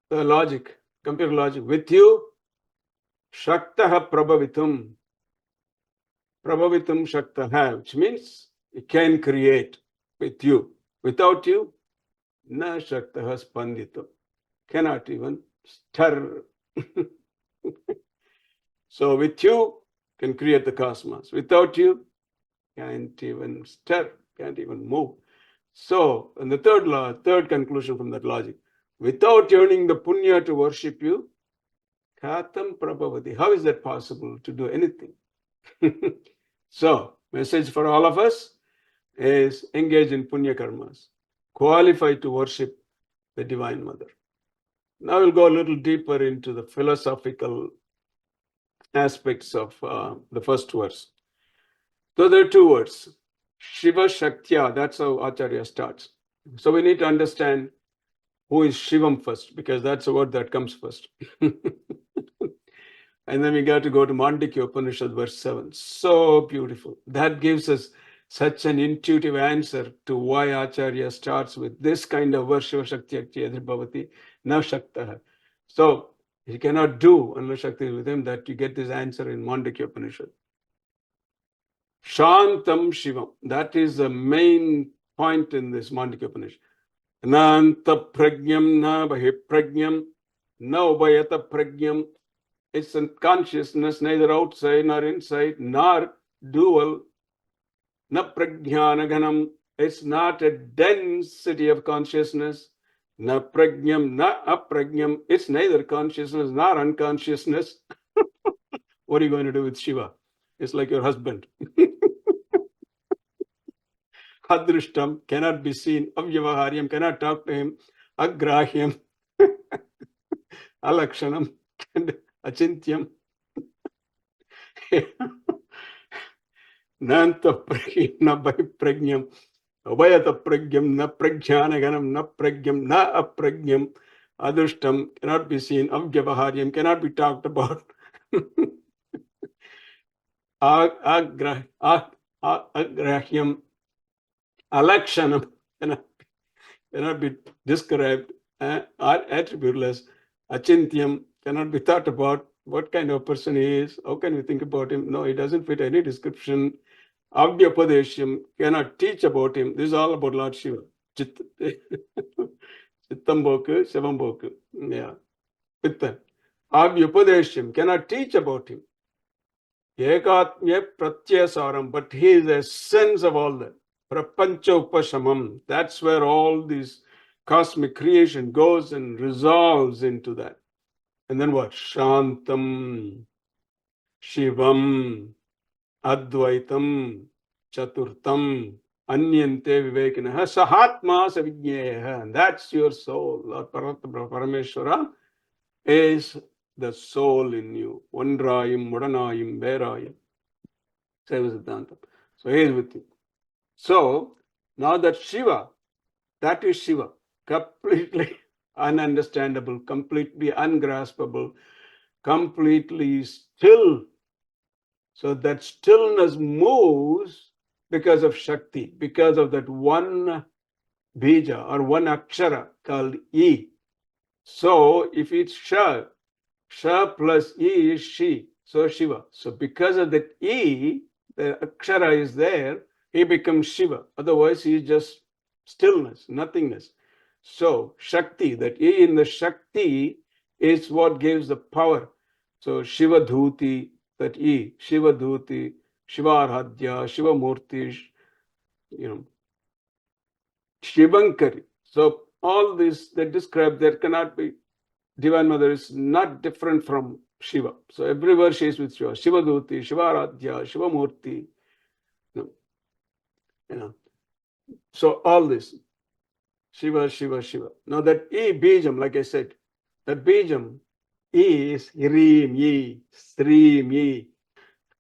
Speaker 1: the logic, computer logic, with you, Shaktaha Prabhavitum. Prabhavitum Shaktaha, which means it can create with you. Without you, Na Shaktaha Spanditum. Cannot even stir. So with you, can create the cosmos. Without you, can't even stir, can't even move. So, and the third conclusion from that logic, without earning the punya to worship you, Katham Prabhavati. How is that possible to do anything? So, message for all of us is engage in punya karmas, qualify to worship the Divine Mother. Now we'll go a little deeper into the philosophical aspects of the first verse. So there are two words, Shiva Shaktya, that's how Acharya starts. So we need to understand who is Shivam first, because that's a word that comes first. And then we got to go to Mandikya Upanishad, verse 7. So beautiful. That gives us such an intuitive answer to why Acharya starts with this kind of verse, Shiva Shakti Bhavati, Na Shaktaha. So he cannot do unless Shakti is with him, that you get this answer in Mandikya Upanishad. Shantam Shivam. That is the main point in this Mandikya Upanishad. Nanta pragyam na bahipragyam na ubayata pragyam. It's a consciousness neither outside nor inside, nor dual. Na prajnanaganam. It's not a density of consciousness. Na pragyam na apragyam. It's neither consciousness nor unconsciousness. What are you going to do with Shiva? It's like your husband. Adrishtam, cannot be seen. Avyavaharyam, cannot talk to him. Agrahyam, alakshanam, achintyam. Nanta pragyam na bhapragyam. Abhayata pragyam na prajnanaganam na pragyam na apragyam. Adrishtam, cannot be seen. Avyavaharyam, cannot be talked about. Agrahyam, alakshanam, cannot be described, or attributeless. Achintyam, cannot be thought about. What kind of person he is? How can we think about him? No, he doesn't fit any description. Avyapadeshyam, cannot teach about him. This is all about Lord Shiva. Chittamboku, Shivamboku. Yeah. Pittan. Avyapadeshyam, cannot teach about him. Ekatmya pratyasaram, but he is the essence of all that. Prapancha upashamam. That's where all this cosmic creation goes and resolves into that. And then what? Shantam. Shivam, Advaitam, Chaturtam, Anyante Vivekinaha, Sahatma Savijnyeha. And that's your soul. Lord Parameshwara is the soul in you. Vandrayim, Mudanayim, Verayim. Seva. So he is with you. So now that Shiva, that is Shiva, completely ununderstandable, completely ungraspable, completely still. So that stillness moves because of Shakti, because of that one bija or one akshara called E. So if it's Sha, Sha plus E is She, so Shiva. So because of that E, the akshara is there, he becomes Shiva. Otherwise, he is just stillness, nothingness. So Shakti, that E in the Shakti is what gives the power. So Shiva Dhuti, that E, Shiva Dhuti, Shiva Arhadya, Shiva Murti, Shivankari. So all this they describe, there cannot be. Divine Mother is not different from Shiva. So everywhere she is with Shiva. Shiva Dhuti, Shiva Aradhya, Shiva Murti. So all this. Shiva, Shiva, Shiva. Now that E Bijam, like I said, that Bijam E is Hirim, Ye, Srim, Ye.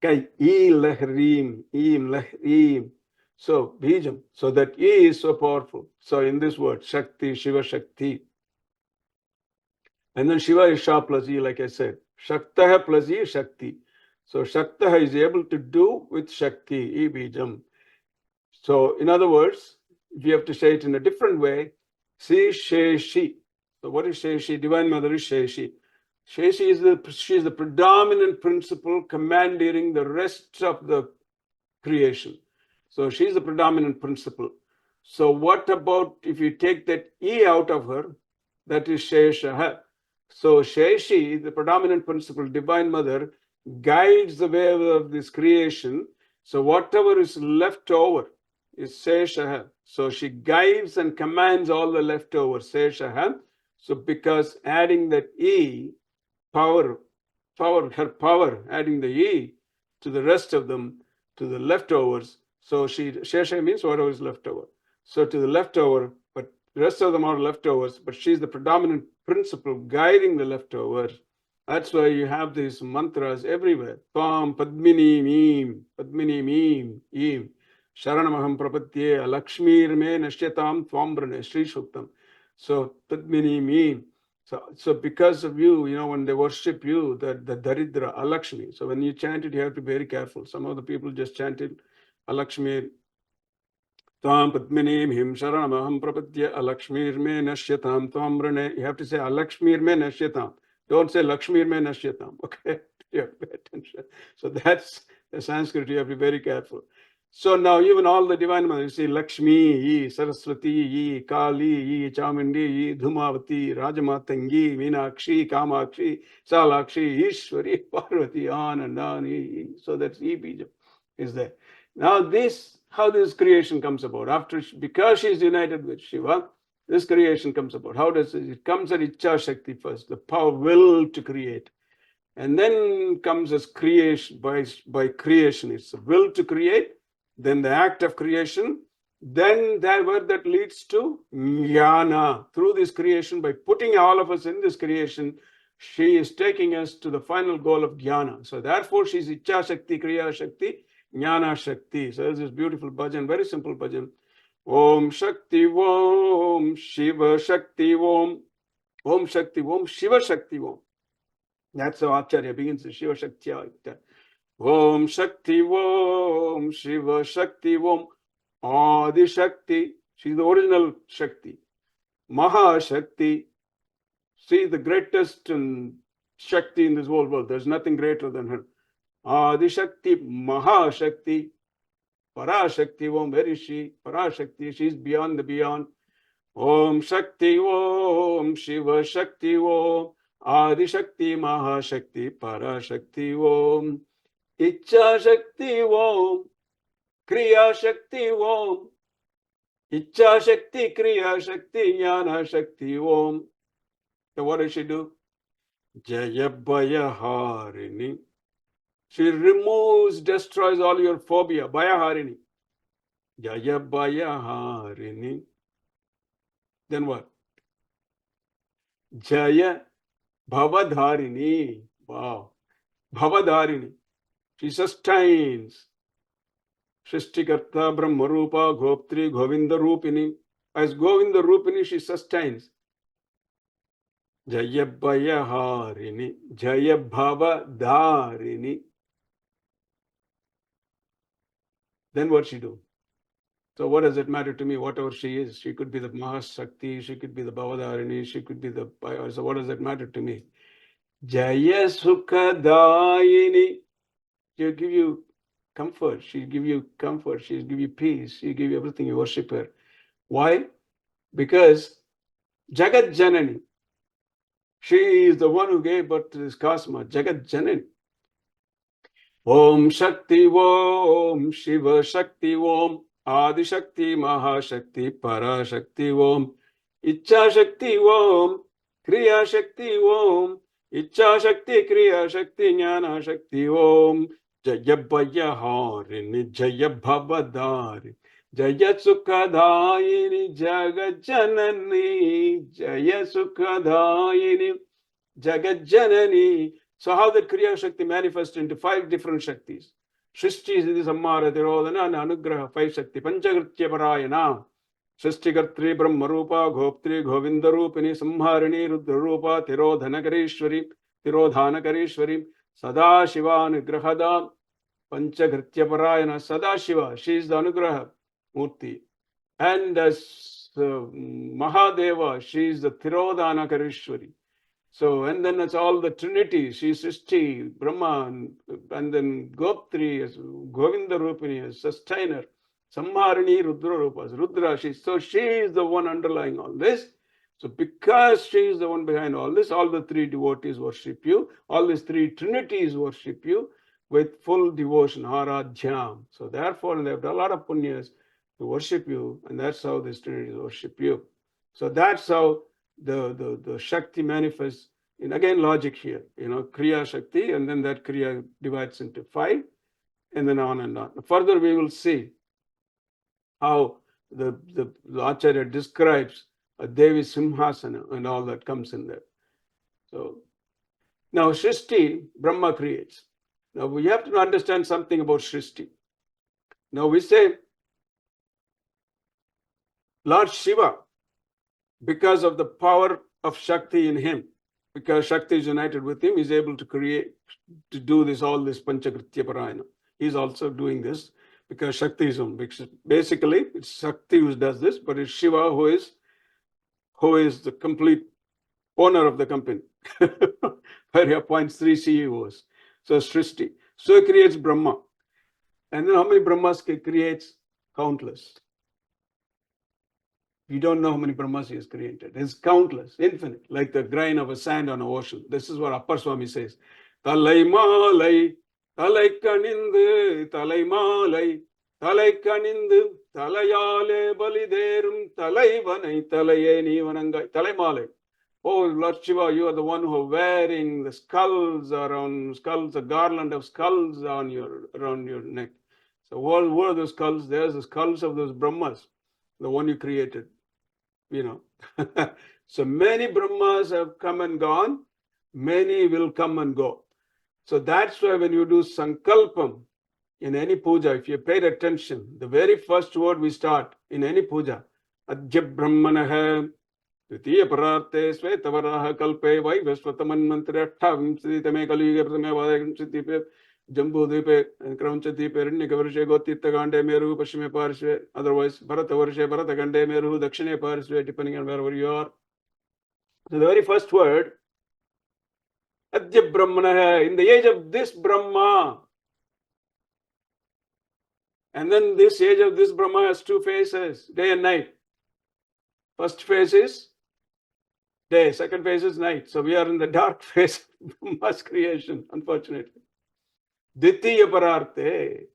Speaker 1: Kai E Lahrim, Im Lahrim. So Bijam. So that E is so powerful. So in this word, Shakti, Shiva Shakti. And then Shiva is Sha plus E, like I said. Shaktaha plus E is Shakti. So Shaktaha is able to do with Shakti, E Bijam. So in other words, if you have to say it in a different way, see Sheshi. So what is Sheshi? Divine Mother is Sheshi. Sheshi is she is the predominant principle commanding the rest of the creation. So she is the predominant principle. So what about if you take that E out of her? That is Sheshaha. So Sheshi, the predominant principle, Divine Mother, guides the way of this creation. So whatever is left over is Seshaha. So she guides and commands all the leftover Seshaha. So because adding that E, her power, adding the E to the rest of them, to the leftovers. So Shesha means whatever is left over. So to the leftover, but the rest of them are leftovers, but she's the predominant principle guiding the leftovers. That's why you have these mantras everywhere. Tvam Padmini Meem, Padmini Meem, Eem. Sharanamaham Prapatye, Lakshmir Me Nashyatam Twambrane, Sri Shuktam. So Padmini Meem. So because of you, when they worship you, the Daridra, Alakshmi. So when you chant it, you have to be very careful. Some of the people just chanted Alakshmi. Tvam Padminim Him Sharanamaham Prapatya Alakshmir Me Nashyatam Twambrane. You have to say Alakshmir Me Nashyatam. Don't say Lakshmir Me Nashyatam. Okay? You have to pay attention. So that's the Sanskrit. You have to be very careful. So now even all the Divine Mother, you see Lakshmi, Yi, Saraswati, Yi, Kali, Yi, Chamandi, Yi, Dhumavati, Rajamatangi, Meenakshi, Kamakshi, Salakshi, Ishwari, Parvati, on and on. So that's E Bijam is there. Now how this creation comes about. Because she's united with Shiva, this creation comes about. How does it? It comes at Ichcha Shakti first, the power, will to create. And then comes as creation, by creation. It's the will to create, then the act of creation, then that leads to jnana. Through this creation, by putting all of us in this creation, she is taking us to the final goal of jnana. So therefore, she's Ichcha Shakti, Kriya Shakti, Jnana Shakti. So there's this beautiful bhajan, very simple bhajan. Om Shakti Om, Shiva Shakti Om, Om Shakti Om, Shiva Shakti Om. That's how Acharya begins the Shiva Shakti. Om Shakti Om, Shiva Shakti Om, Adi Shakti. She's the original Shakti. Maha Shakti. See, the greatest Shakti in this whole world. There's nothing greater than her. Adi Shakti, Maha Shakti, Parashakti Om. Where is she? Parashakti. She's beyond the beyond. Om Shakti Om, Shiva Shakti Om, Adi Shakti, Maha Shakti, Parashakti Om. Ichcha Shakti Om, Kriya Shakti Om. Ichcha Shakti, Kriya Shakti, Jnana Shakti Om. So what does she do? Jaya Bhaya Harini. She removes, destroys all your phobia. Bayaharini. Jaya Bayaharini. Then what? Jaya Bhavadharini. Wow. Bhavadharini. She sustains. Shrishtikarta Brahmarupa Goptri Govinda Rupini. As Govinda Rupini, she sustains. Jaya Bayaharini. Jaya Bhavadharini. Then what she do? So what does it matter to me? Whatever she is, she could be the Mahashakti, she could be the Bhavadharini, she could be the. So what does it matter to me? Jaya Sukhadayini. She'll give you comfort. She'll give you comfort. She'll give you peace. She'll give you everything. You worship her. Why? Because Jagat Janani. She is the one who gave birth to this cosmos. Jagat Janani. Om Shakti Om Shiva Shakti Om Adi Shakti Mahashakti Parashakti Om Icha Shakti Om Kriya Shakti Om Icha Shakti Kriya Shakti Jnana Shakti Om Jaya Bayaharini Jaya Bhavadari Jaya Sukhadayini Jagat Janani Jaya Sukhadayini Jagat Janani. So how did Kriya Shakti manifest into 5 different Shaktis? Shrishti Siddhi Sammara Tirodhana and Anugraha 5 Shakti. Panchagritya Parayana. Shrishtikartri Brahmarupa Goptri Govinda Rupini Samharini Rudrarupa Tirodhanakarishwari Tirodhanakarishwari Sada Shiva Anugrahada Panchagritya Parayana. Sada Shiva, she is the Anugraha Murti. And as Mahadeva, she is the Tirodhanakarishwari. So, and then it's all the Trinity, She Srishti, Brahma, and then Goptri, as Govinda Rupini, as sustainer, Samharini, Rudra Rupas, Rudra, she is the one underlying all this. So, because she is the one behind all this, all the 3 devotees worship you, all these 3 Trinities worship you with full devotion, Aradhyam. So, therefore, they have done a lot of punyas to worship you, and that's how these Trinities worship you. So, that's how the Shakti manifests in, again, logic here, Kriya Shakti, and then that Kriya divides into 5, and then on and on. Further, we will see how the Acharya describes a Devi Simhasana and all that comes in there. So, now Srishti, Brahma creates. Now, we have to understand something about Srishti. Now, we say Lord Shiva, because of the power of Shakti in him, because Shakti is united with him, he's able to create, to do this, all this Panchakritya Parayana. He's also doing this because Shakti is on. Basically, it's Shakti who does this, but it's Shiva who is the complete owner of the company, where he appoints 3 CEOs. So Srishti. So he creates Brahma. And then how many Brahmas he creates? Countless. You don't know how many Brahmas he has created. It's countless, infinite, like the grain of a sand on an ocean. This is what Appar Swami says. Talai malai, talai kanindu, talai malai, talai kanindu, talayale baliderum, talai vanai, talayeni vanangai, talai malai. Oh, Lord Shiva, you are the one who are wearing the skulls, a garland of skulls around your neck. So what are those skulls? There's the skulls of those Brahmas, the one you created. So many Brahmas have come and gone, many will come and go. So that's why when you do Sankalpam in any puja, if you paid attention, the very first word we start in any puja, Adya Brahmanaha, Dvitiya Pararte, Svetavaraha Kalpe, Vaivasvataman Mantra, Tavimsitame Kaliga Pratame Vadayam Jambu Dipe and Kramcha Dipe, Nikavarse Gotita Gande Meru, Pashime Parsve, otherwise Bharatavarse, Bharatagande Meru, Dakshine Parsve, depending on wherever you are. So the very first word, Adya Brahmana, in the age of this Brahma. And then this age of this Brahma has 2 phases, day and night. First phase is day, second phase is night. So we are in the dark phase of Brahma's creation, unfortunately. Ditiya Pararte.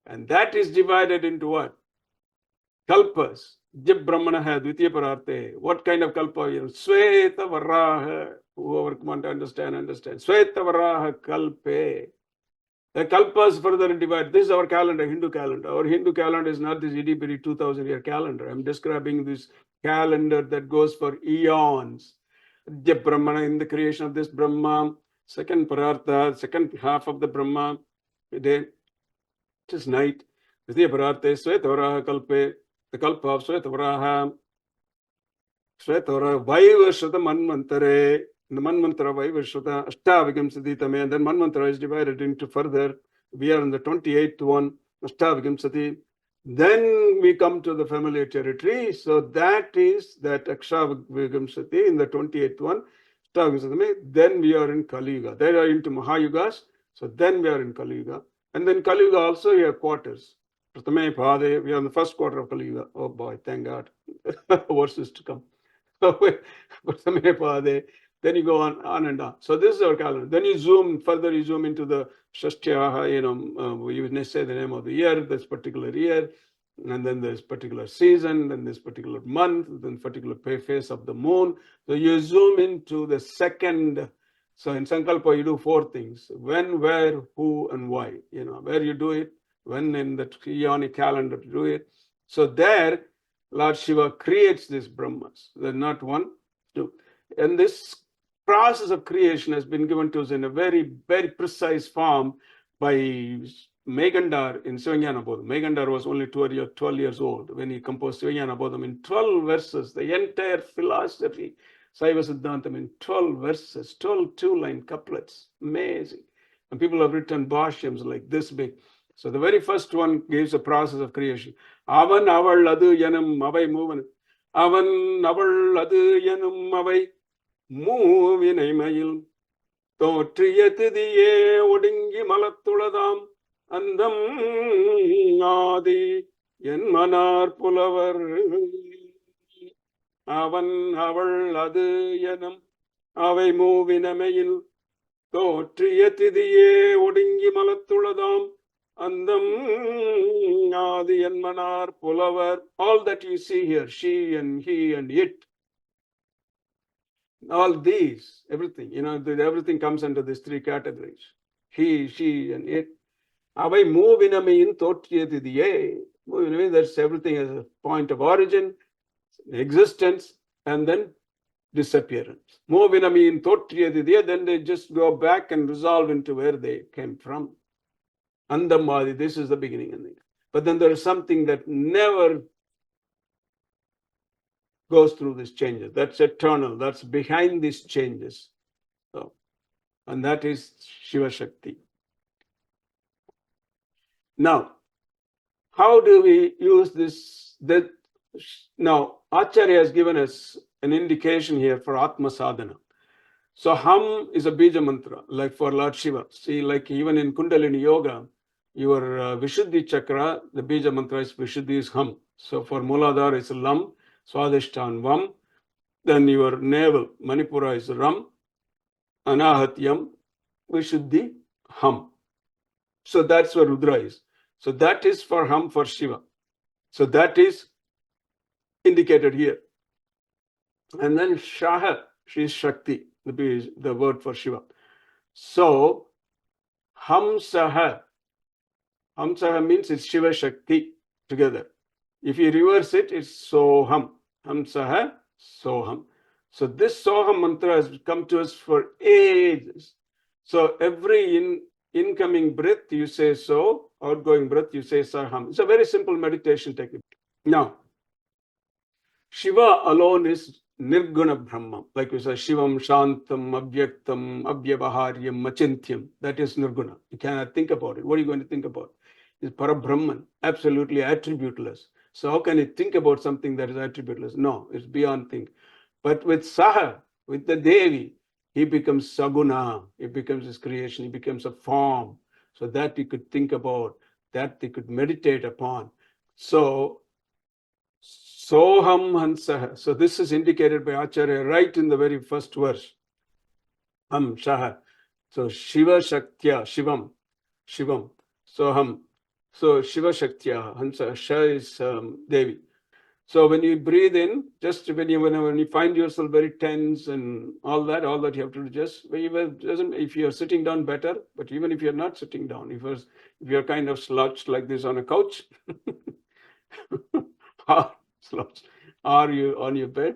Speaker 1: And that is divided into what? Kalpas. Jib Brahmanaha, Ditiya Pararte. What kind of kalpa? Sweta Varaha. Whoever want to understand. Sweta Varaha Kalpe. The kalpas further divide. This is our calendar, Hindu calendar. Our Hindu calendar is not this itty-bitty 2000-year calendar. I'm describing this calendar that goes for eons. The Brahmana, in the creation of this Brahma, second Parartha, second half of the Brahma, day, it is night. Vidya Parartha, Svetavaraha Kalpe, the Kalpa of Svetavaraha, Svetavaraha, Vaivashata Manvantare, the Manvantara Vaivashata, Ashtavigam Siddhitame, and then Manvantara is divided into further. We are in the 28th one, Ashtavigam Sati. Then we come to the familiar territory. So that is that Akshavigam Sati in the 28th one. Then we are in Kali Yuga. They are into Mahayugas. So then we are in Kali Yuga. And then Kali Yuga also we have quarters. Pratame Pade, we are in the first quarter of Kali Yuga. Oh boy, thank God. Worse is to come. Pratame Pade. Then you go on and on. So this is our calendar. Then you zoom further, you zoom into the Shashtyaha, you say the name of the year, this particular year, and then this particular season, then this particular month, then particular phase of the moon. So you zoom into the second. So in Sankalpa, you do four things: when, where, who, and why. Where you do it, when in the Eonic calendar to do it. So there, Lord Shiva creates these Brahmas. They're not one, two. And this process of creation has been given to us in a very, very precise form by Megandar in Sivagnanabodham. Megandar was only 12 years old when he composed Sivagnanabodham in 12 verses, the entire philosophy, Saiva Siddhantam, in 12 verses, 12 two-line couplets. Amazing. And people have written bhashyams like this big. So the very first one gives a process of creation. Avan aval adu yanam avai movan. Avan aval adu yanam avai மூவினைமையில் தோற்றிய திதியே ஒடுங்கி மலத்துளதாம் அந்தம் ஆதி என் மனார் புலவர் அவன் அவள் அது எனும் அவை மூவினமையில் தோற்றிய திதியே ஒடுங்கி மலத்துளதாம் அந்தம் ஆதி என் மனார் புலவர். All that you see here, she and he and it, all these, everything, everything comes under these three categories. He, she, and it. Avai movinamayin thotriyadidiye. Movinamayin, that's everything as a point of origin, existence, and then disappearance. Movinamayin thotriyadidiye, then they just go back and resolve into where they came from. Andamadi, this is the beginning and the end. But then there is something that never goes through these changes. That's eternal. That's behind these changes. So, and that is Shiva Shakti. Now, how do we use this? Now, Acharya has given us an indication here for Atma Sadhana. So, Ham is a Bija mantra, like for Lord Shiva. See, like even in Kundalini Yoga, your Vishuddhi Chakra, the Bija mantra is Vishuddhi is Ham. So, for Muladhara, it's Lam. Swadhishtan Vam, then your navel, Manipura is Ram, Anahatyam, Vishuddhi, Ham. So that's where Rudra is. So that is for Ham, for Shiva. So that is indicated here. And then Shaha, she is Shakti, the word for Shiva. So Hamsaha means it's Shiva Shakti together. If you reverse it, it's Soham. Hamsaha, Soham. So this Soham mantra has come to us for ages. So every incoming breath you say so, outgoing breath you say Saham. It's a very simple meditation technique. Now, Shiva alone is Nirguna Brahma. Like we say, Shivam, Shantam, Abhyaktam, Abhyavaharyam, Machintyam. That is Nirguna. You cannot think about it. What are you going to think about? It's Parabrahman, absolutely attributeless. So how can you think about something that is attributeless? No, it's beyond think. But with Saha, with the Devi, he becomes Saguna. He becomes his creation. He becomes a form. So that he could think about, that he could meditate upon. So, Soham Hansaha. So this is indicated by Acharya right in the very first verse. Ham Shaha. So Shiva Shaktya, Shivam. Soham. So Shiva Shaktya, Hansa, Sha is Devi. So when you breathe in, just when you find yourself very tense and all that you have to do, just if you're sitting down, better. But even if you're not sitting down, if you're kind of slouched like this on a couch, or slouched, or you on your bed,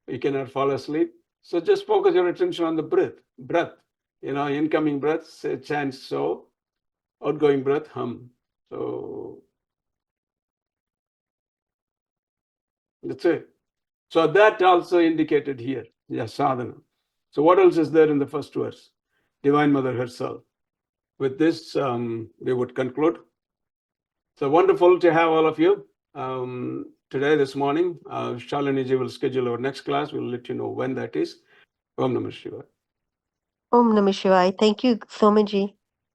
Speaker 1: you cannot fall asleep. So just focus your attention on the breath. Incoming breath, say chant so, outgoing breath, hum. So that's it. So that also indicated here, yes, sadhana. So what else is there in the first verse? Divine Mother herself. With this, we would conclude. So wonderful to have all of you today, this morning. Shaliniji will schedule our next class. We'll let you know when that is. Om Namah Shivaya.
Speaker 2: Om Namah Shivaya. Thank you, Swamiji.